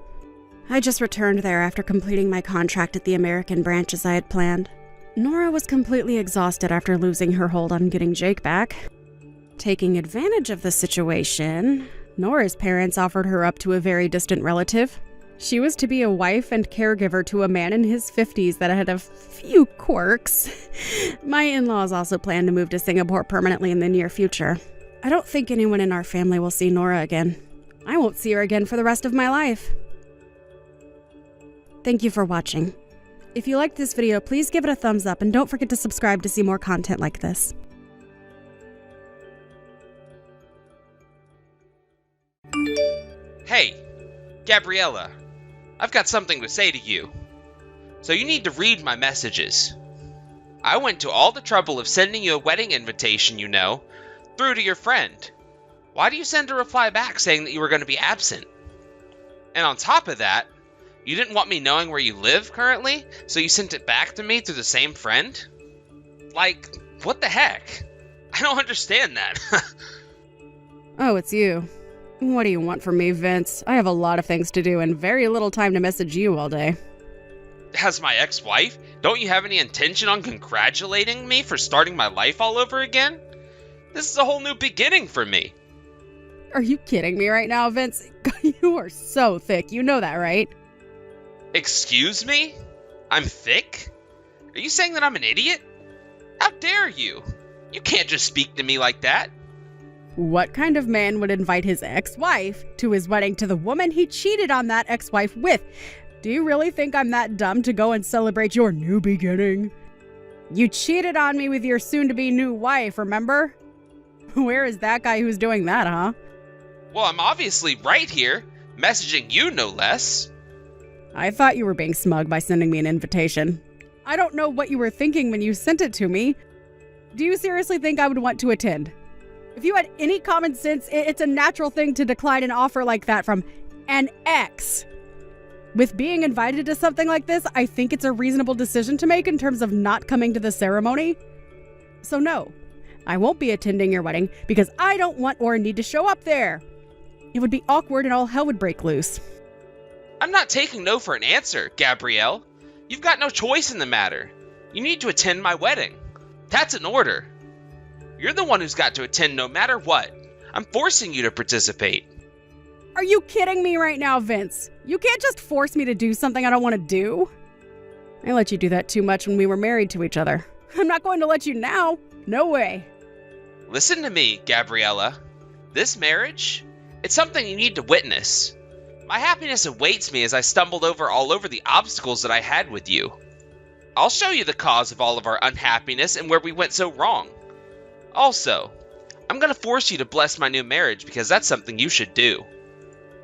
I just returned there after completing my contract at the American branch as I had planned. Nora was completely exhausted after losing her hold on getting Jake back. Taking advantage of the situation, Nora's parents offered her up to a very distant relative. She was to be a wife and caregiver to a man in his 50s that had a few quirks. My in-laws also plan to move to Singapore permanently in the near future. I don't think anyone in our family will see Nora again. I won't see her again for the rest of my life. Thank you for watching. If you liked this video, please give it a thumbs up and don't forget to subscribe to see more content like this. Hey, Gabriella, I've got something to say to you. So you need to read my messages. I went to all the trouble of sending you a wedding invitation, you know, through to your friend. Why do you send a reply back saying that you were going to be absent? And on top of that, you didn't want me knowing where you live currently, so you sent it back to me through the same friend? Like, what the heck? I don't understand that. Oh, it's you. What do you want from me, Vince? I have a lot of things to do and very little time to message you all day. As my ex-wife, don't you have any intention on congratulating me for starting my life all over again? This is a whole new beginning for me. Are you kidding me right now, Vince? You are so thick. You know that, right? Excuse me? I'm thick? Are you saying that I'm an idiot? How dare you? You can't just speak to me like that. What kind of man would invite his ex-wife to his wedding to the woman he cheated on that ex-wife with? Do you really think I'm that dumb to go and celebrate your new beginning? You cheated on me with your soon-to-be new wife, remember? Where is that guy who's doing that, huh? Well, I'm obviously right here, messaging you no less. I thought you were being smug by sending me an invitation. I don't know what you were thinking when you sent it to me. Do you seriously think I would want to attend? If you had any common sense, it's a natural thing to decline an offer like that from an ex. With being invited to something like this, I think it's a reasonable decision to make in terms of not coming to the ceremony. So no, I won't be attending your wedding because I don't want or need to show up there. It would be awkward and all hell would break loose. I'm not taking no for an answer, Gabrielle. You've got no choice in the matter. You need to attend my wedding. That's an order. You're the one who's got to attend no matter what. I'm forcing you to participate. Are you kidding me right now, Vince? You can't just force me to do something I don't want to do. I let you do that too much when we were married to each other. I'm not going to let you now. No way. Listen to me, Gabriella. This marriage, it's something you need to witness. My happiness awaits me as I stumbled all over the obstacles that I had with you. I'll show you the cause of all of our unhappiness and where we went so wrong. Also, I'm going to force you to bless my new marriage because that's something you should do.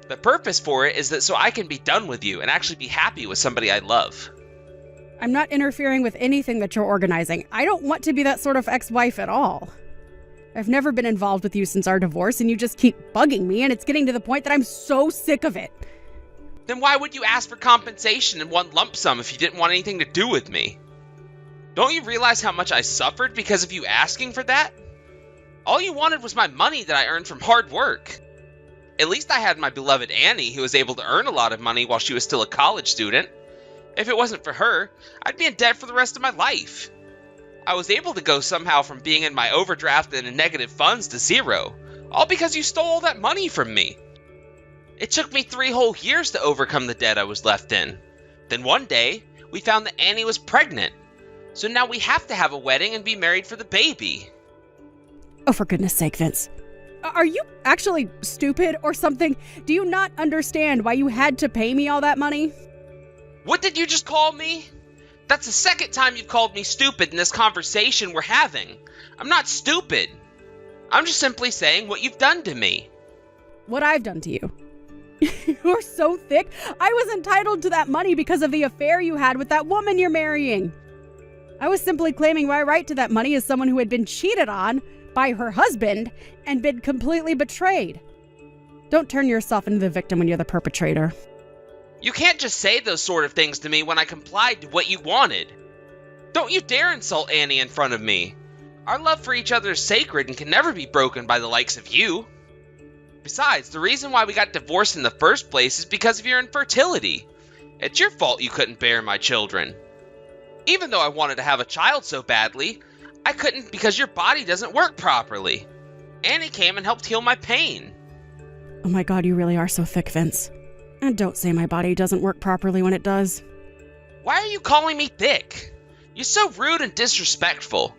The purpose for it is that so I can be done with you and actually be happy with somebody I love. I'm not interfering with anything that you're organizing. I don't want to be that sort of ex-wife at all. I've never been involved with you since our divorce, and you just keep bugging me, and it's getting to the point that I'm so sick of it. Then why would you ask for compensation in one lump sum if you didn't want anything to do with me? Don't you realize how much I suffered because of you asking for that? All you wanted was my money that I earned from hard work. At least I had my beloved Annie, who was able to earn a lot of money while she was still a college student. If it wasn't for her, I'd be in debt for the rest of my life. I was able to go somehow from being in my overdraft and in negative funds to zero, all because you stole all that money from me. It took me 3 whole years to overcome the debt I was left in. Then one day, we found that Annie was pregnant. So now we have to have a wedding and be married for the baby. Oh, for goodness sake, Vince. Are you actually stupid or something? Do you not understand why you had to pay me all that money? What did you just call me? That's the second time you've called me stupid in this conversation we're having. I'm not stupid. I'm just simply saying what you've done to me. What I've done to you. You're so thick. I was entitled to that money because of the affair you had with that woman you're marrying. I was simply claiming my right to that money as someone who had been cheated on by her husband and been completely betrayed. Don't turn yourself into the victim when you're the perpetrator. You can't just say those sort of things to me when I complied to what you wanted. Don't you dare insult Annie in front of me. Our love for each other is sacred and can never be broken by the likes of you. Besides, the reason why we got divorced in the first place is because of your infertility. It's your fault you couldn't bear my children. Even though I wanted to have a child so badly, I couldn't because your body doesn't work properly. Annie came and helped heal my pain. Oh my God, you really are so thick, Vince. And don't say my body doesn't work properly when it does. Why are you calling me thick? You're so rude and disrespectful.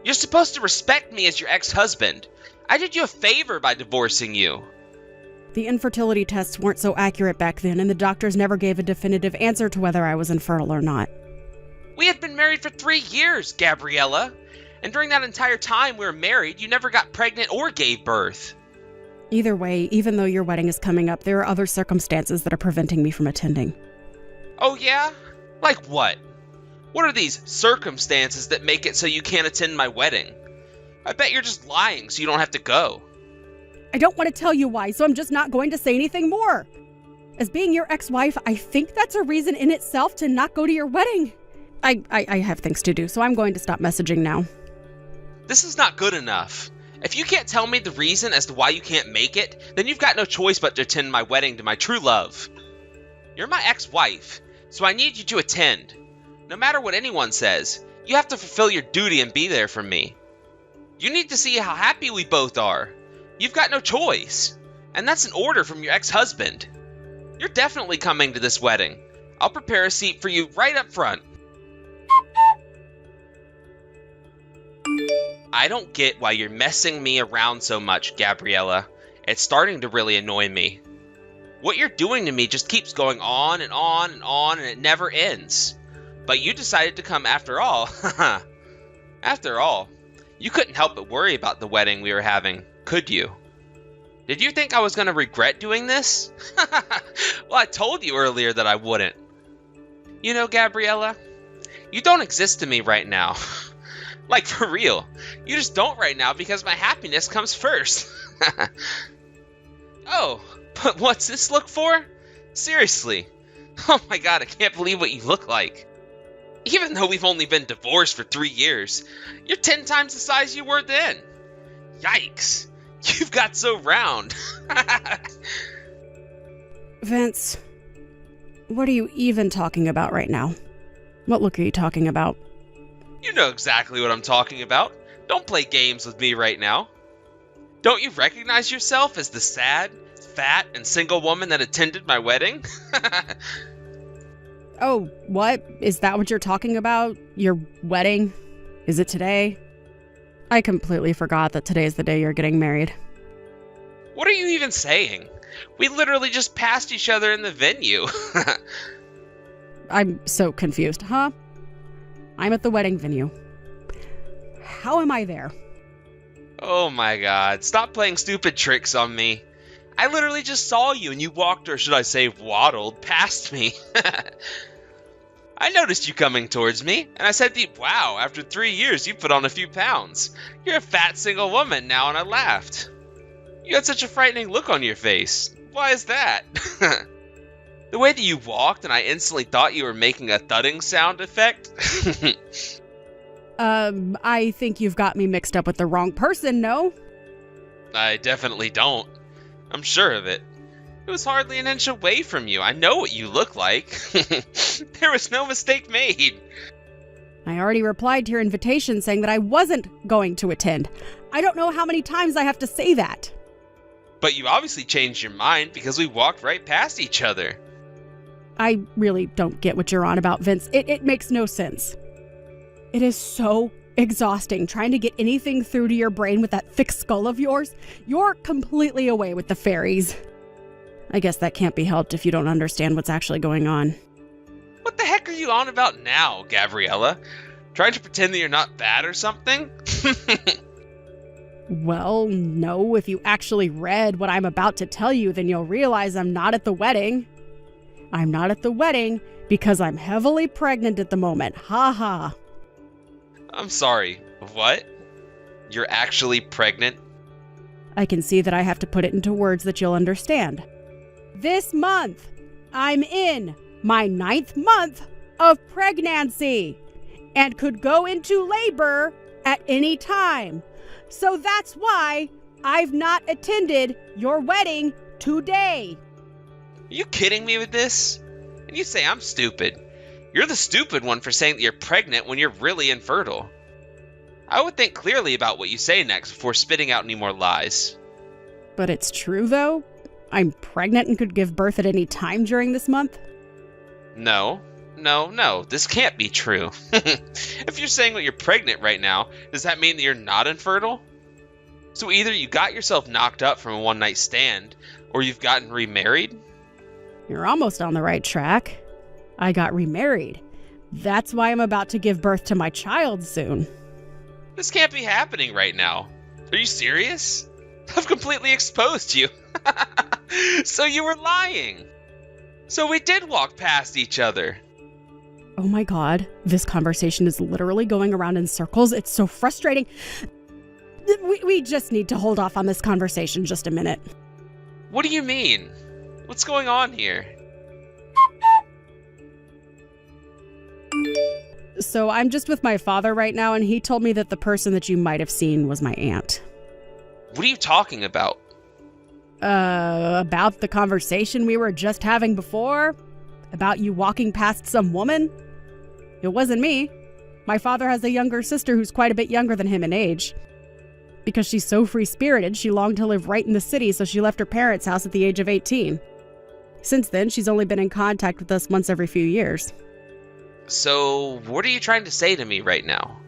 You're supposed to respect me as your ex-husband. I did you a favor by divorcing you. The infertility tests weren't so accurate back then, and the doctors never gave a definitive answer to whether I was infertile or not. We had been married for 3 years, Gabriella. And during that entire time we were married, you never got pregnant or gave birth. Either way, even though your wedding is coming up, there are other circumstances that are preventing me from attending. Oh yeah? Like what? What are these circumstances that make it so you can't attend my wedding? I bet you're just lying so you don't have to go. I don't want to tell you why, so I'm just not going to say anything more. As being your ex-wife, I think that's a reason in itself to not go to your wedding. I have things to do, so I'm going to stop messaging now. This is not good enough. If you can't tell me the reason as to why you can't make it, then you've got no choice but to attend my wedding to my true love. You're my ex-wife, so I need you to attend. No matter what anyone says, you have to fulfill your duty and be there for me. You need to see how happy we both are. You've got no choice. And that's an order from your ex-husband. You're definitely coming to this wedding. I'll prepare a seat for you right up front. I don't get why you're messing me around so much, Gabriella. It's starting to really annoy me. What you're doing to me just keeps going on and on and on, and it never ends. But you decided to come after all. After all, you couldn't help but worry about the wedding we were having, could you? Did you think I was going to regret doing this? Well, I told you earlier that I wouldn't. You know, Gabriella, you don't exist to me right now. Like, for real. You just don't right now because my happiness comes first. Oh, but what's this look for? Seriously. Oh my God, I can't believe what you look like. Even though we've only been divorced for 3 years, you're 10 times the size you were then. Yikes. You've got so round. Vince, what are you even talking about right now? What look are you talking about? You know exactly what I'm talking about. Don't play games with me right now. Don't you recognize yourself as the sad, fat, and single woman that attended my wedding? Oh, what? Is that what you're talking about? Your wedding? Is it today? I completely forgot that today's the day you're getting married. What are you even saying? We literally just passed each other in the venue. I'm so confused, huh? I'm at the wedding venue. How am I there? Oh my God, stop playing stupid tricks on me. I literally just saw you and you walked, or should I say waddled, past me. I noticed you coming towards me, and I said to you, wow, after 3 years, you put on a few pounds. You're a fat single woman now, and I laughed. You had such a frightening look on your face. Why is that? The way that you walked, and I instantly thought you were making a thudding sound effect. I think you've got me mixed up with the wrong person, no? I definitely don't. I'm sure of it. It was hardly an inch away from you. I know what you look like. There was no mistake made. I already replied to your invitation saying that I wasn't going to attend. I don't know how many times I have to say that. But you obviously changed your mind because we walked right past each other. I really don't get what you're on about, Vince. It makes no sense. It is so exhausting trying to get anything through to your brain with that thick skull of yours. You're completely away with the fairies. I guess that can't be helped if you don't understand what's actually going on. What the heck are you on about now, Gabriella? Trying to pretend that you're not bad or something? Well, no, if you actually read what I'm about to tell you, then you'll realize I'm not at the wedding. I'm not at the wedding because I'm heavily pregnant at the moment. Ha ha. I'm sorry, what? You're actually pregnant? I can see that I have to put it into words that you'll understand. This month, I'm in my 9th month of pregnancy and could go into labor at any time. So that's why I've not attended your wedding today. Are you kidding me with this? And you say I'm stupid. You're the stupid one for saying that you're pregnant when you're really infertile. I would think clearly about what you say next before spitting out any more lies. But it's true, though? I'm pregnant and could give birth at any time during this month? No. This can't be true. If you're saying that you're pregnant right now, does that mean that you're not infertile? So either you got yourself knocked up from a one-night stand, or you've gotten remarried? You're almost on the right track. I got remarried. That's why I'm about to give birth to my child soon. This can't be happening right now. Are you serious? I've completely exposed you. So you were lying. So we did walk past each other. Oh my god, this conversation is literally going around in circles. It's so frustrating. We just need to hold off on this conversation just a minute. What do you mean? What's going on here? So I'm just with my father right now, and he told me that the person that you might have seen was my aunt. What are you talking about? About the conversation we were just having before? About you walking past some woman? It wasn't me. My father has a younger sister who's quite a bit younger than him in age. Because she's so free-spirited, she longed to live right in the city, so she left her parents' house at the age of 18. Since then, she's only been in contact with us once every few years. So, what are you trying to say to me right now?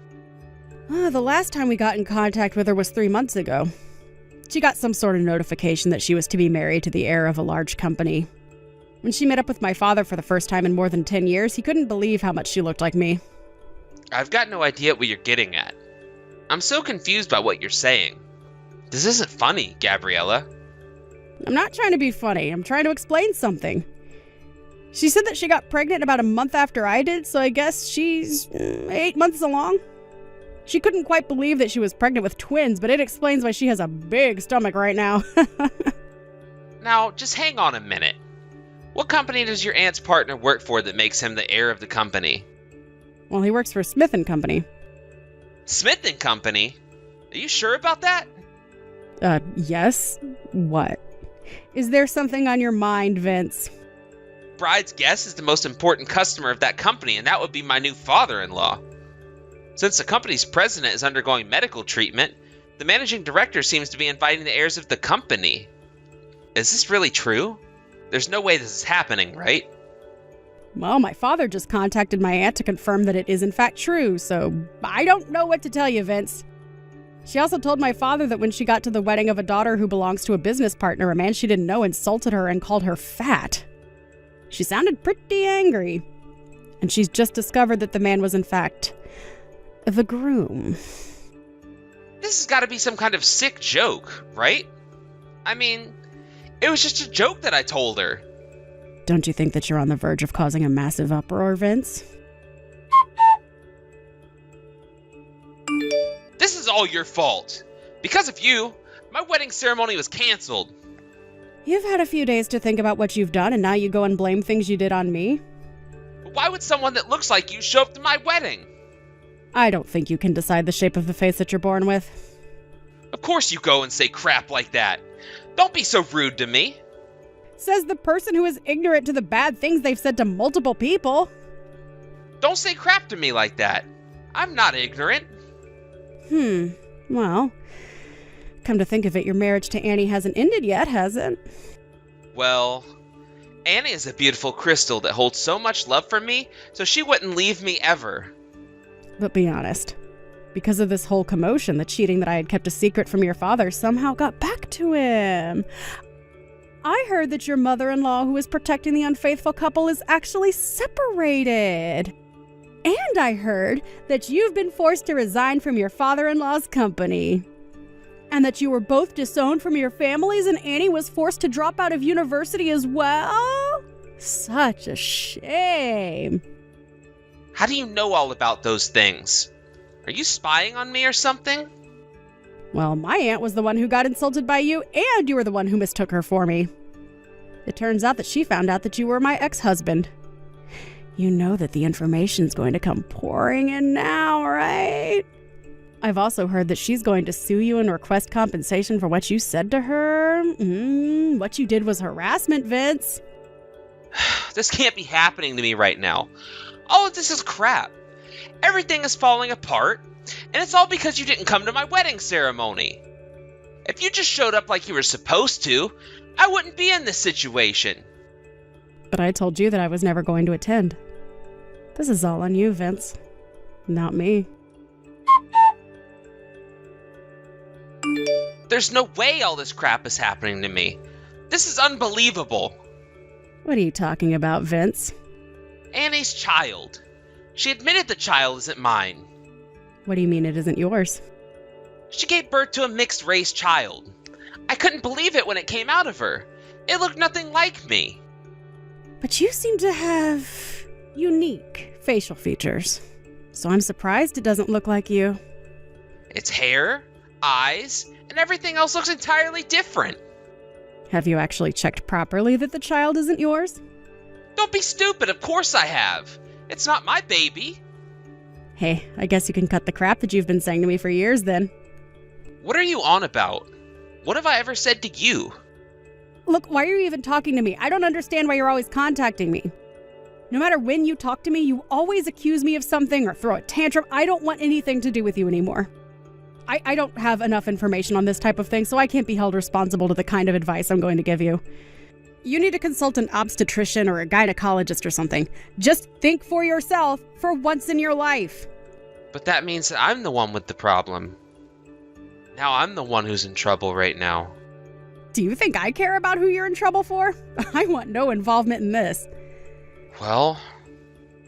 The last time we got in contact with her was 3 months ago. She got some sort of notification that she was to be married to the heir of a large company. When she met up with my father for the first time in more than 10 years, he couldn't believe how much she looked like me. I've got no idea what you're getting at. I'm so confused by what you're saying. This isn't funny, Gabriella. I'm not trying to be funny. I'm trying to explain something. She said that she got pregnant about a month after I did, so I guess she's 8 months along. She couldn't quite believe that she was pregnant with twins, but it explains why she has a big stomach right now. Now, just hang on a minute. What company does your aunt's partner work for that makes him the heir of the company? Well, he works for Smith & Company. Smith & Company? Are you sure about that? Yes. What? Is there something on your mind, Vince? Bride's guest is the most important customer of that company, and that would be my new father-in-law. Since the company's president is undergoing medical treatment, the managing director seems to be inviting the heirs of the company. Is this really true? There's no way this is happening, right? Well, my father just contacted my aunt to confirm that it is in fact true, so I don't know what to tell you, Vince. She also told my father that when she got to the wedding of a daughter who belongs to a business partner, a man she didn't know insulted her and called her fat. She sounded pretty angry. And she's just discovered that the man was in fact the groom. This has got to be some kind of sick joke, right? I mean, it was just a joke that I told her. Don't you think that you're on the verge of causing a massive uproar, Vince? all your fault. Because of you, my wedding ceremony was canceled. You've had a few days to think about what you've done, and now you go and blame things you did on me? But why would someone that looks like you show up to my wedding? I don't think you can decide the shape of the face that you're born with. Of course you go and say crap like that. Don't be so rude to me. Says the person who is ignorant to the bad things they've said to multiple people. Don't say crap to me like that. I'm not ignorant. Well, come to think of it, your marriage to Annie hasn't ended yet, has it? Well, Annie is a beautiful crystal that holds so much love for me, so she wouldn't leave me ever. But be honest. Because of this whole commotion, the cheating that I had kept a secret from your father somehow got back to him. I heard that your mother-in-law, who is protecting the unfaithful couple, is actually separated. And I heard that you've been forced to resign from your father-in-law's company. And that you were both disowned from your families and Annie was forced to drop out of university as well? Such a shame. How do you know all about those things? Are you spying on me or something? Well, my aunt was the one who got insulted by you, and you were the one who mistook her for me. It turns out that she found out that you were my ex-husband. You know that the information's going to come pouring in now, right? I've also heard that she's going to sue you and request compensation for what you said to her. What you did was harassment, Vince. This can't be happening to me right now. All of this is crap. Everything is falling apart, and it's all because you didn't come to my wedding ceremony. If you just showed up like you were supposed to, I wouldn't be in this situation. But I told you that I was never going to attend. This is all on you, Vince. Not me. There's no way all this crap is happening to me. This is unbelievable. What are you talking about, Vince? Annie's child. She admitted the child isn't mine. What do you mean it isn't yours? She gave birth to a mixed-race child. I couldn't believe it when it came out of her. It looked nothing like me. But you seem to have unique facial features. So I'm surprised it doesn't look like you. Its hair, eyes, and everything else looks entirely different. Have you actually checked properly that the child isn't yours? Don't be stupid, of course I have. It's not my baby. Hey, I guess you can cut the crap that you've been saying to me for years then. What are you on about? What have I ever said to you? Look, why are you even talking to me? I don't understand why you're always contacting me. No matter when you talk to me, you always accuse me of something or throw a tantrum. I don't want anything to do with you anymore. I don't have enough information on this type of thing, so I can't be held responsible to the kind of advice I'm going to give you. You need to consult an obstetrician or a gynecologist or something. Just think for yourself for once in your life. But that means that I'm the one with the problem. Now I'm the one who's in trouble right now. Do you think I care about who you're in trouble for? I want no involvement in this. Well,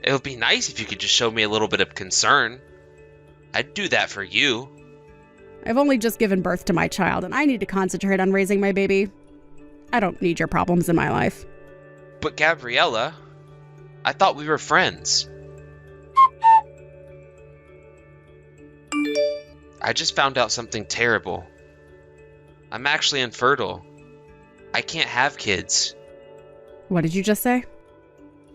it would be nice if you could just show me a little bit of concern. I'd do that for you. I've only just given birth to my child, and I need to concentrate on raising my baby. I don't need your problems in my life. But Gabriella, I thought we were friends. I just found out something terrible. I'm actually infertile. I can't have kids. What did you just say?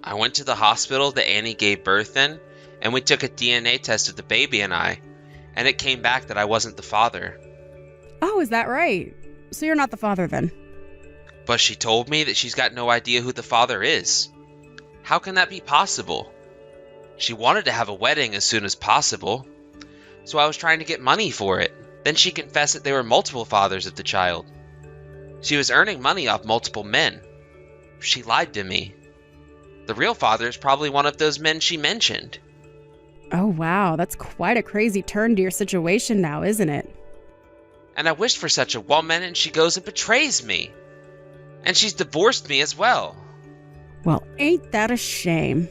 I went to the hospital that Annie gave birth in, and we took a DNA test of the baby and I, and it came back that I wasn't the father. Oh, is that right? So you're not the father then? But she told me that she's got no idea who the father is. How can that be possible? She wanted to have a wedding as soon as possible, so I was trying to get money for it. Then she confessed that there were multiple fathers of the child. She was earning money off multiple men. She lied to me. The real father is probably one of those men she mentioned. Oh wow, that's quite a crazy turn to your situation now, isn't it? And I wished for such a woman, and she goes and betrays me. And she's divorced me as well. Well, ain't that a shame?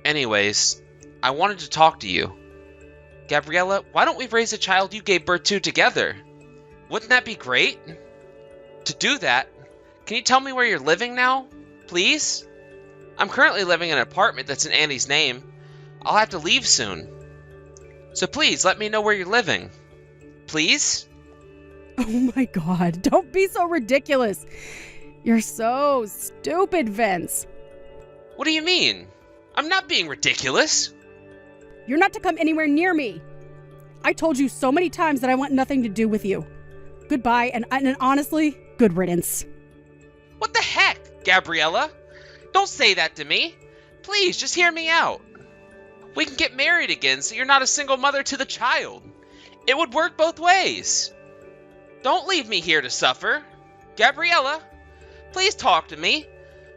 Anyways, I wanted to talk to you. Gabriella, why don't we raise a child you gave birth to together? Wouldn't that be great? To do that, can you tell me where you're living now, please? I'm currently living in an apartment that's in Annie's name. I'll have to leave soon. So please, let me know where you're living. Please? Oh my god, don't be so ridiculous. You're so stupid, Vince. What do you mean? I'm not being ridiculous. You're not to come anywhere near me. I told you so many times that I want nothing to do with you. Goodbye, and honestly, good riddance. What the heck, Gabriella? Don't say that to me. Please, just hear me out. We can get married again so you're not a single mother to the child. It would work both ways. Don't leave me here to suffer. Gabriella, please talk to me.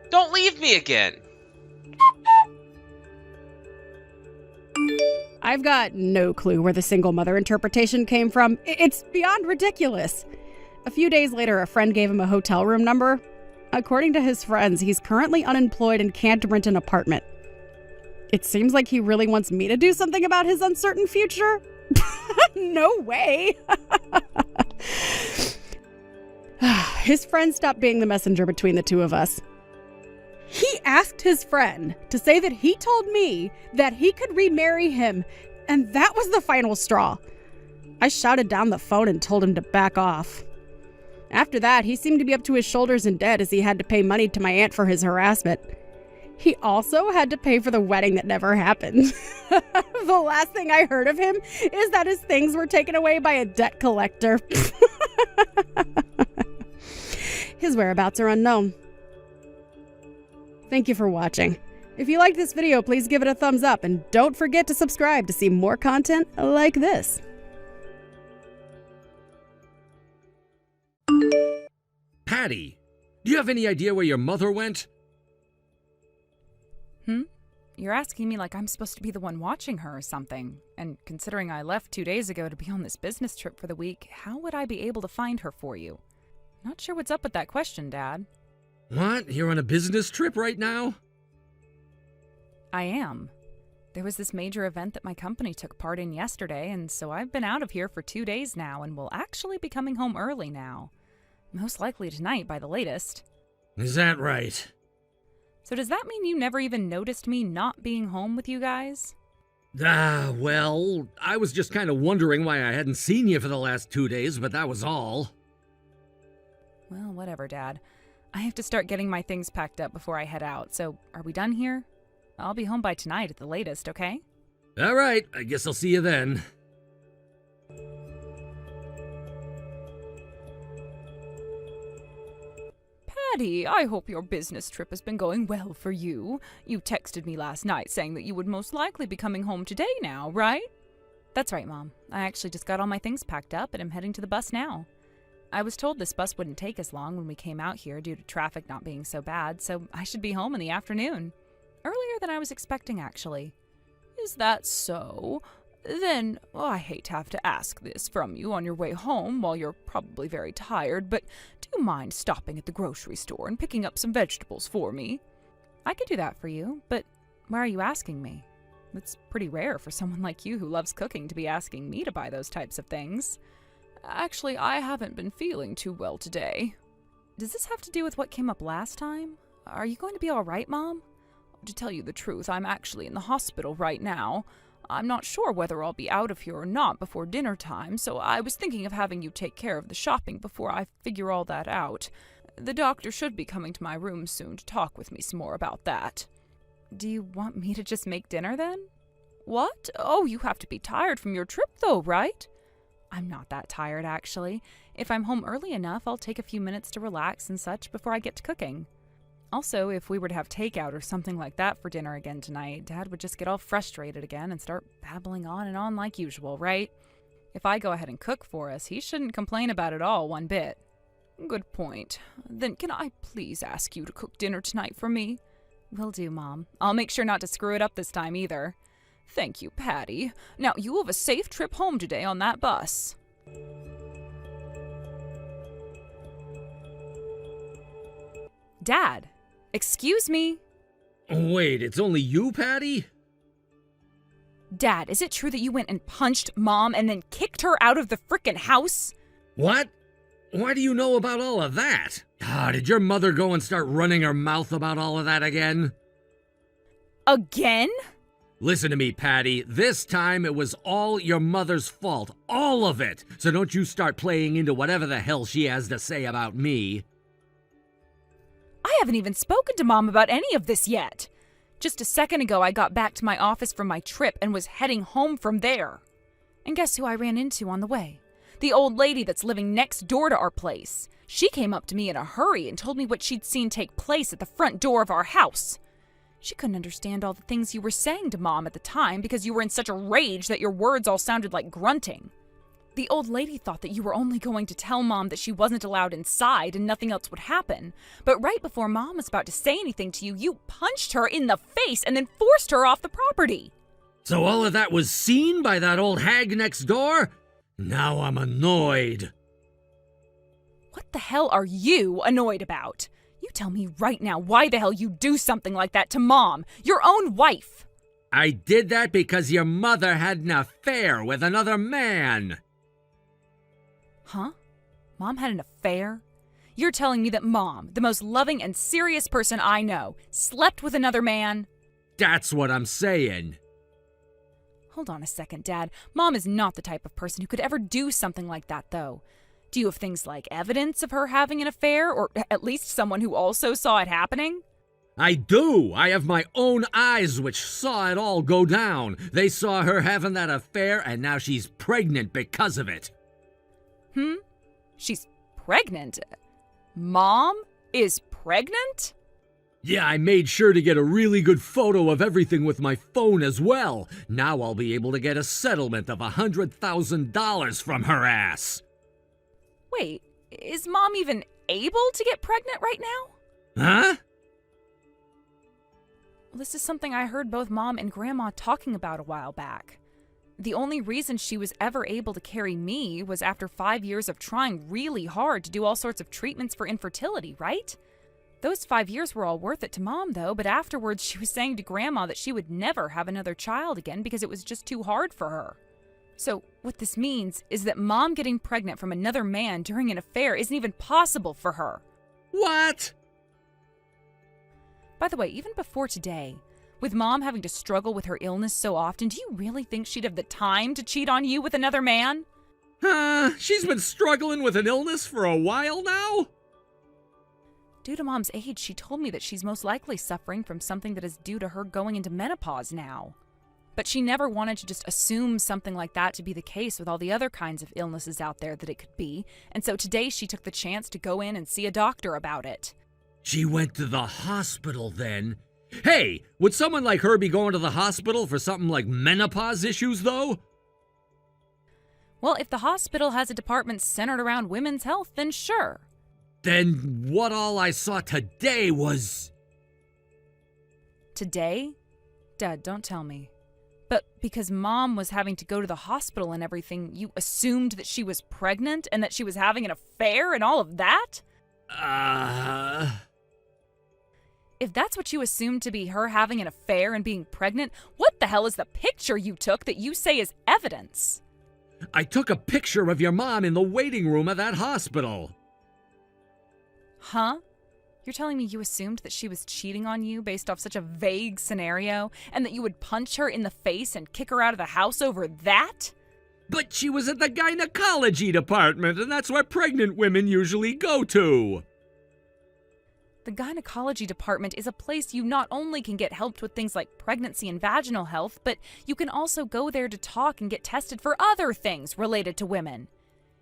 Don't leave me again. I've got no clue where the single mother interpretation came from. It's beyond ridiculous. A few days later, a friend gave him a hotel room number. According to his friends, he's currently unemployed and can't rent an apartment. It seems like he really wants me to do something about his uncertain future. No way. His friend stopped being the messenger between the two of us. He asked his friend to say that he told me that he could remarry him, and that was the final straw. I shouted down the phone and told him to back off. After that, he seemed to be up to his shoulders in debt as he had to pay money to my aunt for his harassment. He also had to pay for the wedding that never happened. The last thing I heard of him is that his things were taken away by a debt collector. His whereabouts are unknown. Thank you for watching. If you liked this video, please give it a thumbs up and don't forget to subscribe to see more content like this. Patty, do you have any idea where your mother went? You're asking me like I'm supposed to be the one watching her or something. And considering I left 2 days ago to be on this business trip for the week, how would I be able to find her for you? Not sure what's up with that question, Dad. What? You're on a business trip right now? I am. There was this major event that my company took part in yesterday, and so I've been out of here for 2 days now and will actually be coming home early now. Most likely tonight by the latest. Is that right? So does that mean you never even noticed me not being home with you guys? Well, I was just kind of wondering why I hadn't seen you for the last 2 days, but that was all. Well, whatever, Dad. I have to start getting my things packed up before I head out, so are we done here? I'll be home by tonight at the latest, okay? All right, I guess I'll see you then. Patty, I hope your business trip has been going well for you. You texted me last night saying that you would most likely be coming home today now, right? That's right, Mom. I actually just got all my things packed up and I'm heading to the bus now. I was told this bus wouldn't take as long when we came out here due to traffic not being so bad, so I should be home in the afternoon. Earlier than I was expecting, actually. Is that so? Then, I hate to have to ask this from you on your way home while you're probably very tired, but do you mind stopping at the grocery store and picking up some vegetables for me? I could do that for you, but why are you asking me? It's pretty rare for someone like you who loves cooking to be asking me to buy those types of things. Actually, I haven't been feeling too well today. Does this have to do with what came up last time? Are you going to be all right, Mom? To tell you the truth, I'm actually in the hospital right now. I'm not sure whether I'll be out of here or not before dinner time, so I was thinking of having you take care of the shopping before I figure all that out. The doctor should be coming to my room soon to talk with me some more about that. Do you want me to just make dinner then? What? Oh, you have to be tired from your trip though, right? I'm not that tired, actually. If I'm home early enough, I'll take a few minutes to relax and such before I get to cooking. Also, if we were to have takeout or something like that for dinner again tonight, Dad would just get all frustrated again and start babbling on and on like usual, right? If I go ahead and cook for us, he shouldn't complain about it all one bit. Good point. Then can I please ask you to cook dinner tonight for me? Will do, Mom. I'll make sure not to screw it up this time either. Thank you, Patty. Now, you have a safe trip home today on that bus. Dad! Excuse me? Wait, it's only you, Patty? Dad, is it true that you went and punched Mom and then kicked her out of the frickin' house? What? Why do you know about all of that? Did your mother go and start running her mouth about all of that again? Again? Listen to me, Patty. This time it was all your mother's fault. All of it. So don't you start playing into whatever the hell she has to say about me. I haven't even spoken to Mom about any of this yet. Just a second ago, I got back to my office from my trip and was heading home from there. And guess who I ran into on the way? The old lady that's living next door to our place. She came up to me in a hurry and told me what she'd seen take place at the front door of our house. She couldn't understand all the things you were saying to Mom at the time because you were in such a rage that your words all sounded like grunting. The old lady thought that you were only going to tell Mom that she wasn't allowed inside and nothing else would happen. But right before Mom was about to say anything to you, you punched her in the face and then forced her off the property. So all of that was seen by that old hag next door? Now I'm annoyed. What the hell are you annoyed about? You tell me right now why the hell you do something like that to Mom, your own wife. I did that because your mother had an affair with another man. Huh? Mom had an affair? You're telling me that Mom, the most loving and serious person I know, slept with another man? That's what I'm saying. Hold on a second, Dad. Mom is not the type of person who could ever do something like that, though. Do you have things like evidence of her having an affair, or at least someone who also saw it happening? I do. I have my own eyes which saw it all go down. They saw her having that affair, and now she's pregnant because of it. She's pregnant? Mom is pregnant? Yeah, I made sure to get a really good photo of everything with my phone as well. Now I'll be able to get a settlement of $100,000 from her ass. Wait, is Mom even able to get pregnant right now? Huh? Well, this is something I heard both Mom and Grandma talking about a while back. The only reason she was ever able to carry me was after 5 years of trying really hard to do all sorts of treatments for infertility, right? Those 5 years were all worth it to Mom, though, but afterwards she was saying to Grandma that she would never have another child again because it was just too hard for her. So, what this means is that Mom getting pregnant from another man during an affair isn't even possible for her. What? By the way, even before today, with Mom having to struggle with her illness so often, do you really think she'd have the time to cheat on you with another man? She's been struggling with an illness for a while now? Due to Mom's age, she told me that she's most likely suffering from something that is due to her going into menopause now. But she never wanted to just assume something like that to be the case with all the other kinds of illnesses out there that it could be, and so today she took the chance to go in and see a doctor about it. She went to the hospital then. Hey, would someone like her be going to the hospital for something like menopause issues, though? Well, if the hospital has a department centered around women's health, then sure. Then what all I saw today was... Today? Dad, don't tell me. But because Mom was having to go to the hospital and everything, you assumed that she was pregnant and that she was having an affair and all of that? If that's what you assumed to be her having an affair and being pregnant, what the hell is the picture you took that you say is evidence? I took a picture of your mom in the waiting room of that hospital. Huh? You're telling me you assumed that she was cheating on you based off such a vague scenario, and that you would punch her in the face and kick her out of the house over that? But she was at the gynecology department, and that's where pregnant women usually go to. The gynecology department is a place you not only can get helped with things like pregnancy and vaginal health, but you can also go there to talk and get tested for other things related to women.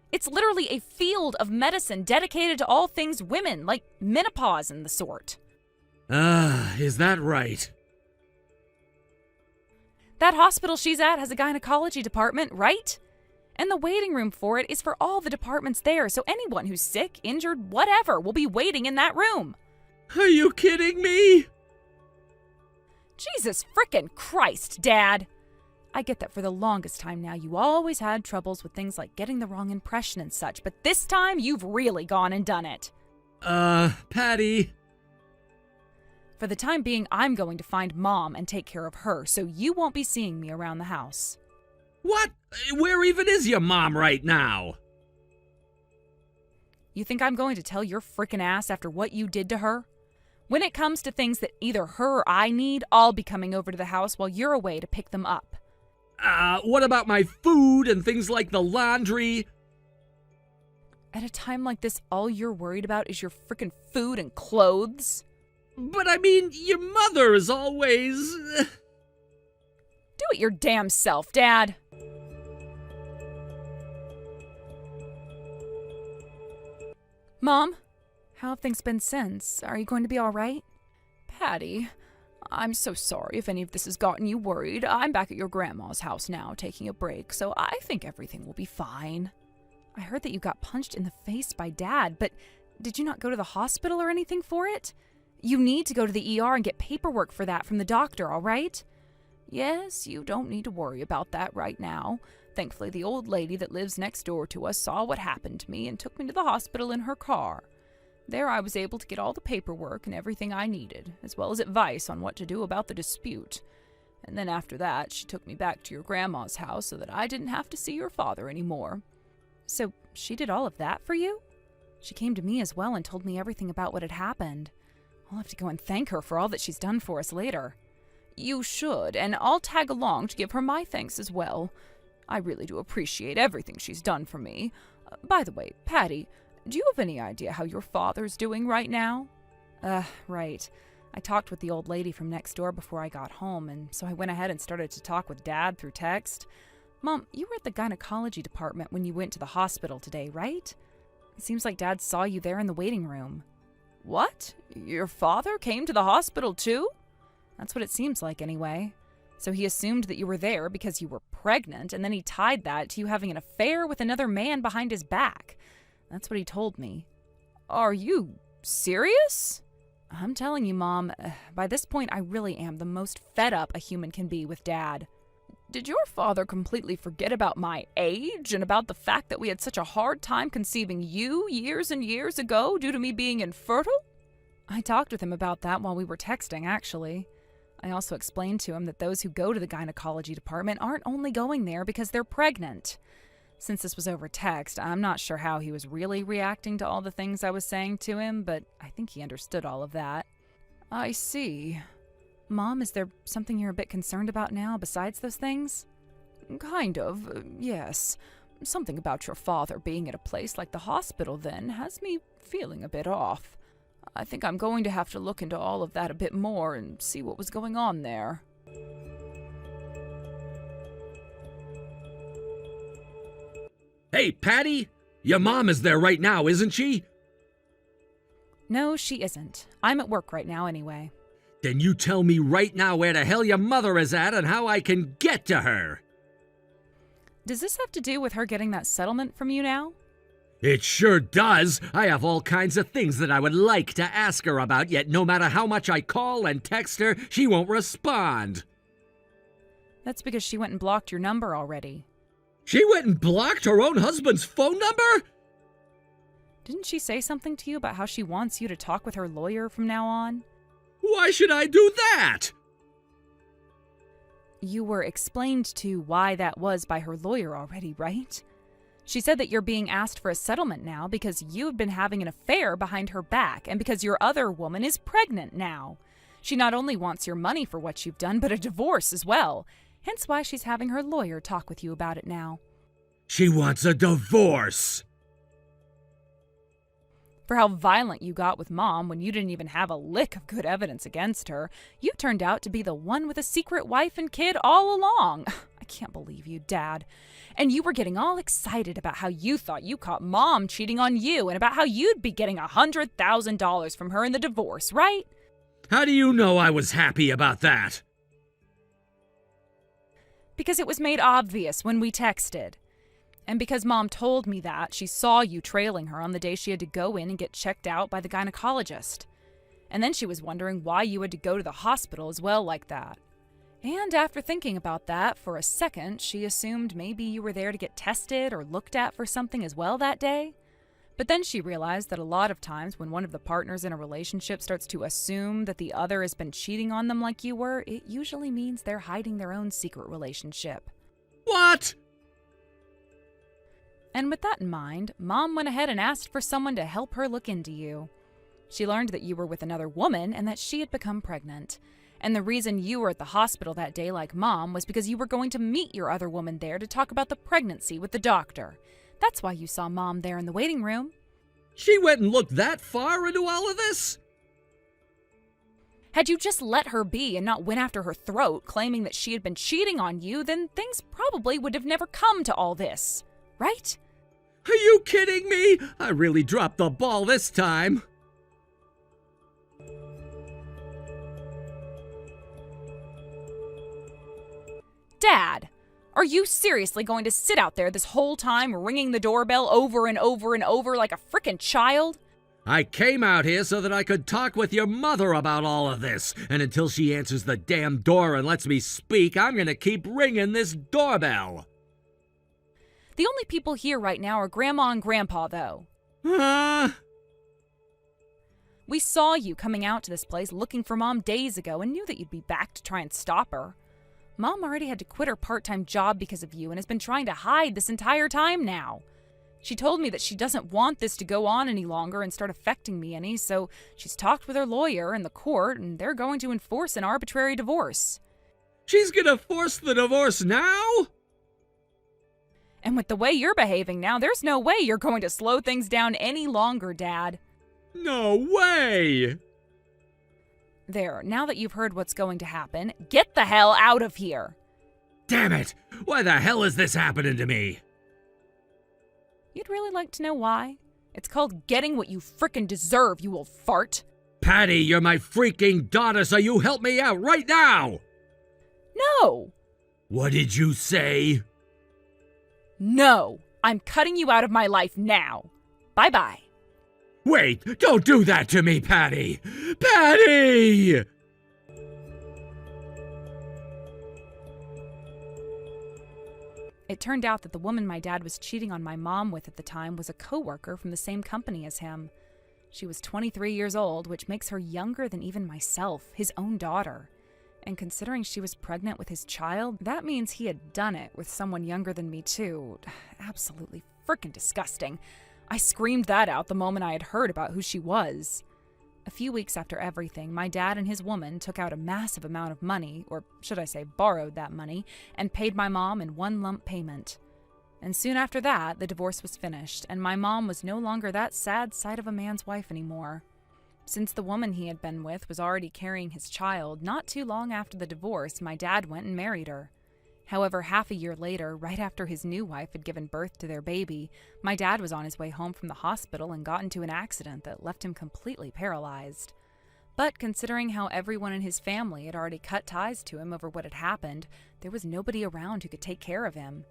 It's literally a field of medicine dedicated to all things women, like menopause and the sort. Is that right? That hospital she's at has a gynecology department, right? And the waiting room for it is for all the departments there, so anyone who's sick, injured, whatever, will be waiting in that room. Are you kidding me? Jesus frickin' Christ, Dad! I get that for the longest time now you always had troubles with things like getting the wrong impression and such, but this time you've really gone and done it. Patty. For the time being, I'm going to find Mom and take care of her, so you won't be seeing me around the house. What? Where even is your mom right now? You think I'm going to tell your frickin' ass after what you did to her? When it comes to things that either her or I need, I'll be coming over to the house while you're away to pick them up. What about my food and things like the laundry? At a time like this, all you're worried about is your frickin' food and clothes? But I mean, your mother is always... Do it your damn self, Dad. Mom, how have things been since? Are you going to be all right? Patty, I'm so sorry if any of this has gotten you worried. I'm back at your grandma's house now, taking a break, so I think everything will be fine. I heard that you got punched in the face by Dad, but did you not go to the hospital or anything for it? You need to go to the ER and get paperwork for that from the doctor, all right? Yes, you don't need to worry about that right now. Thankfully, the old lady that lives next door to us saw what happened to me and took me to the hospital in her car. There I was able to get all the paperwork and everything I needed, as well as advice on what to do about the dispute. And then after that, she took me back to your grandma's house so that I didn't have to see your father anymore. So she did all of that for you? She came to me as well and told me everything about what had happened. I'll have to go and thank her for all that she's done for us later. You should, and I'll tag along to give her my thanks as well. I really do appreciate everything she's done for me. By the way, Patty, do you have any idea how your father's doing right now? Right. I talked with the old lady from next door before I got home, and so I went ahead and started to talk with Dad through text. Mom, you were at the gynecology department when you went to the hospital today, right? It seems like Dad saw you there in the waiting room. What? Your father came to the hospital too? That's what it seems like anyway. So he assumed that you were there because you were pregnant, and then he tied that to you having an affair with another man behind his back. That's what he told me. Are you serious? I'm telling you, Mom, by this point I really am the most fed up a human can be with Dad. Did your father completely forget about my age and about the fact that we had such a hard time conceiving you years and years ago due to me being infertile? I talked with him about that while we were texting, actually. I also explained to him that those who go to the gynecology department aren't only going there because they're pregnant. Since this was over text, I'm not sure how he was really reacting to all the things I was saying to him, but I think he understood all of that. I see. Mom, is there something you're a bit concerned about now besides those things? Kind of, yes. Something about your father being at a place like the hospital then has me feeling a bit off. I think I'm going to have to look into all of that a bit more and see what was going on there. Hey, Patty! Your mom is there right now, isn't she? No, she isn't. I'm at work right now anyway. Then you tell me right now where the hell your mother is at and how I can get to her. Does this have to do with her getting that settlement from you now? It sure does. I have all kinds of things that I would like to ask her about, yet no matter how much I call and text her, she won't respond. That's because she went and blocked your number already. She went and blocked her own husband's phone number? Didn't she say something to you about how she wants you to talk with her lawyer from now on? Why should I do that? You were explained to why that was by her lawyer already, right? She said that you're being asked for a settlement now because you've been having an affair behind her back and because your other woman is pregnant now. She not only wants your money for what you've done, but a divorce as well. Hence why she's having her lawyer talk with you about it now. She wants a divorce. For how violent you got with Mom when you didn't even have a lick of good evidence against her, you turned out to be the one with a secret wife and kid all along. I can't believe you, Dad. And you were getting all excited about how you thought you caught Mom cheating on you and about how you'd be getting $100,000 from her in the divorce, right? How do you know I was happy about that? Because it was made obvious when we texted. And because Mom told me that, she saw you trailing her on the day she had to go in and get checked out by the gynecologist. And then she was wondering why you had to go to the hospital as well like that. And after thinking about that for a second, she assumed maybe you were there to get tested or looked at for something as well that day. But then she realized that a lot of times when one of the partners in a relationship starts to assume that the other has been cheating on them like you were, it usually means they're hiding their own secret relationship. What? And with that in mind, Mom went ahead and asked for someone to help her look into you. She learned that you were with another woman and that she had become pregnant. And the reason you were at the hospital that day like Mom was because you were going to meet your other woman there to talk about the pregnancy with the doctor. That's why you saw Mom there in the waiting room. She went and looked that far into all of this? Had you just let her be and not went after her throat, claiming that she had been cheating on you, then things probably would have never come to all this, right? Are you kidding me? I really dropped the ball this time. Dad, are you seriously going to sit out there this whole time ringing the doorbell over and over and over like a frickin' child? I came out here so that I could talk with your mother about all of this, and until she answers the damn door and lets me speak, I'm gonna keep ringing this doorbell. The only people here right now are Grandma and Grandpa, though. Huh? We saw you coming out to this place looking for Mom days ago and knew that you'd be back to try and stop her. Mom already had to quit her part-time job because of you and has been trying to hide this entire time now. She told me that she doesn't want this to go on any longer and start affecting me any, so she's talked with her lawyer and the court, and they're going to enforce an arbitrary divorce. She's gonna force the divorce now? And with the way you're behaving now, there's no way you're going to slow things down any longer, Dad. No way! There, now that you've heard what's going to happen, get the hell out of here! Damn it! Why the hell is this happening to me? You'd really like to know why? It's called getting what you frickin' deserve, you old fart. Patty, you're my freaking daughter, so you help me out right now! No! What did you say? No! I'm cutting you out of my life now. Bye-bye. Wait, don't do that to me, Patty! Patty! It turned out that the woman my dad was cheating on my mom with at the time was a coworker from the same company as him. She was 23 years old, which makes her younger than even myself, his own daughter. And considering she was pregnant with his child, that means he had done it with someone younger than me too. Absolutely frickin' disgusting. I screamed that out the moment I had heard about who she was. A few weeks after everything, my dad and his woman took out a massive amount of money, or should I say borrowed that money, and paid my mom in one lump payment. And soon after that, the divorce was finished, and my mom was no longer that sad sight of a man's wife anymore. Since the woman he had been with was already carrying his child, not too long after the divorce, my dad went and married her. However, half a year later, right after his new wife had given birth to their baby, my dad was on his way home from the hospital and got into an accident that left him completely paralyzed. But considering how everyone in his family had already cut ties to him over what had happened, there was nobody around who could take care of him.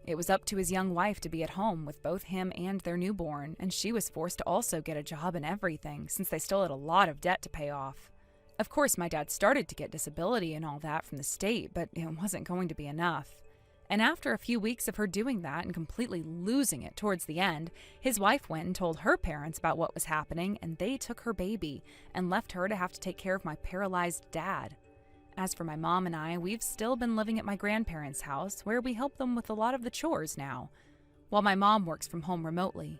It was up to his young wife to be at home with both him and their newborn, and she was forced to also get a job and everything, since they still had a lot of debt to pay off. Of course, my dad started to get disability and all that from the state, but it wasn't going to be enough. And after a few weeks of her doing that and completely losing it towards the end, his wife went and told her parents about what was happening, and they took her baby and left her to have to take care of my paralyzed dad. As for my mom and I, we've still been living at my grandparents' house, where we help them with a lot of the chores now, while my mom works from home remotely.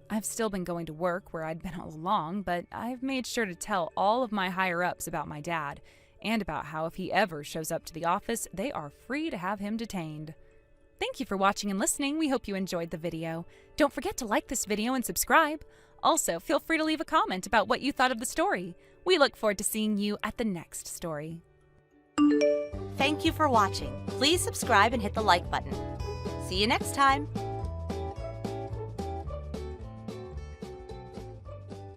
I've still been going to work where I'd been all along, but I've made sure to tell all of my higher-ups about my dad, and about how if he ever shows up to the office, they are free to have him detained. Thank you for watching and listening. We hope you enjoyed the video. Don't forget to like this video and subscribe. Also, feel free to leave a comment about what you thought of the story. We look forward to seeing you at the next story. Thank you for watching. Please subscribe and hit the like button. See you next time.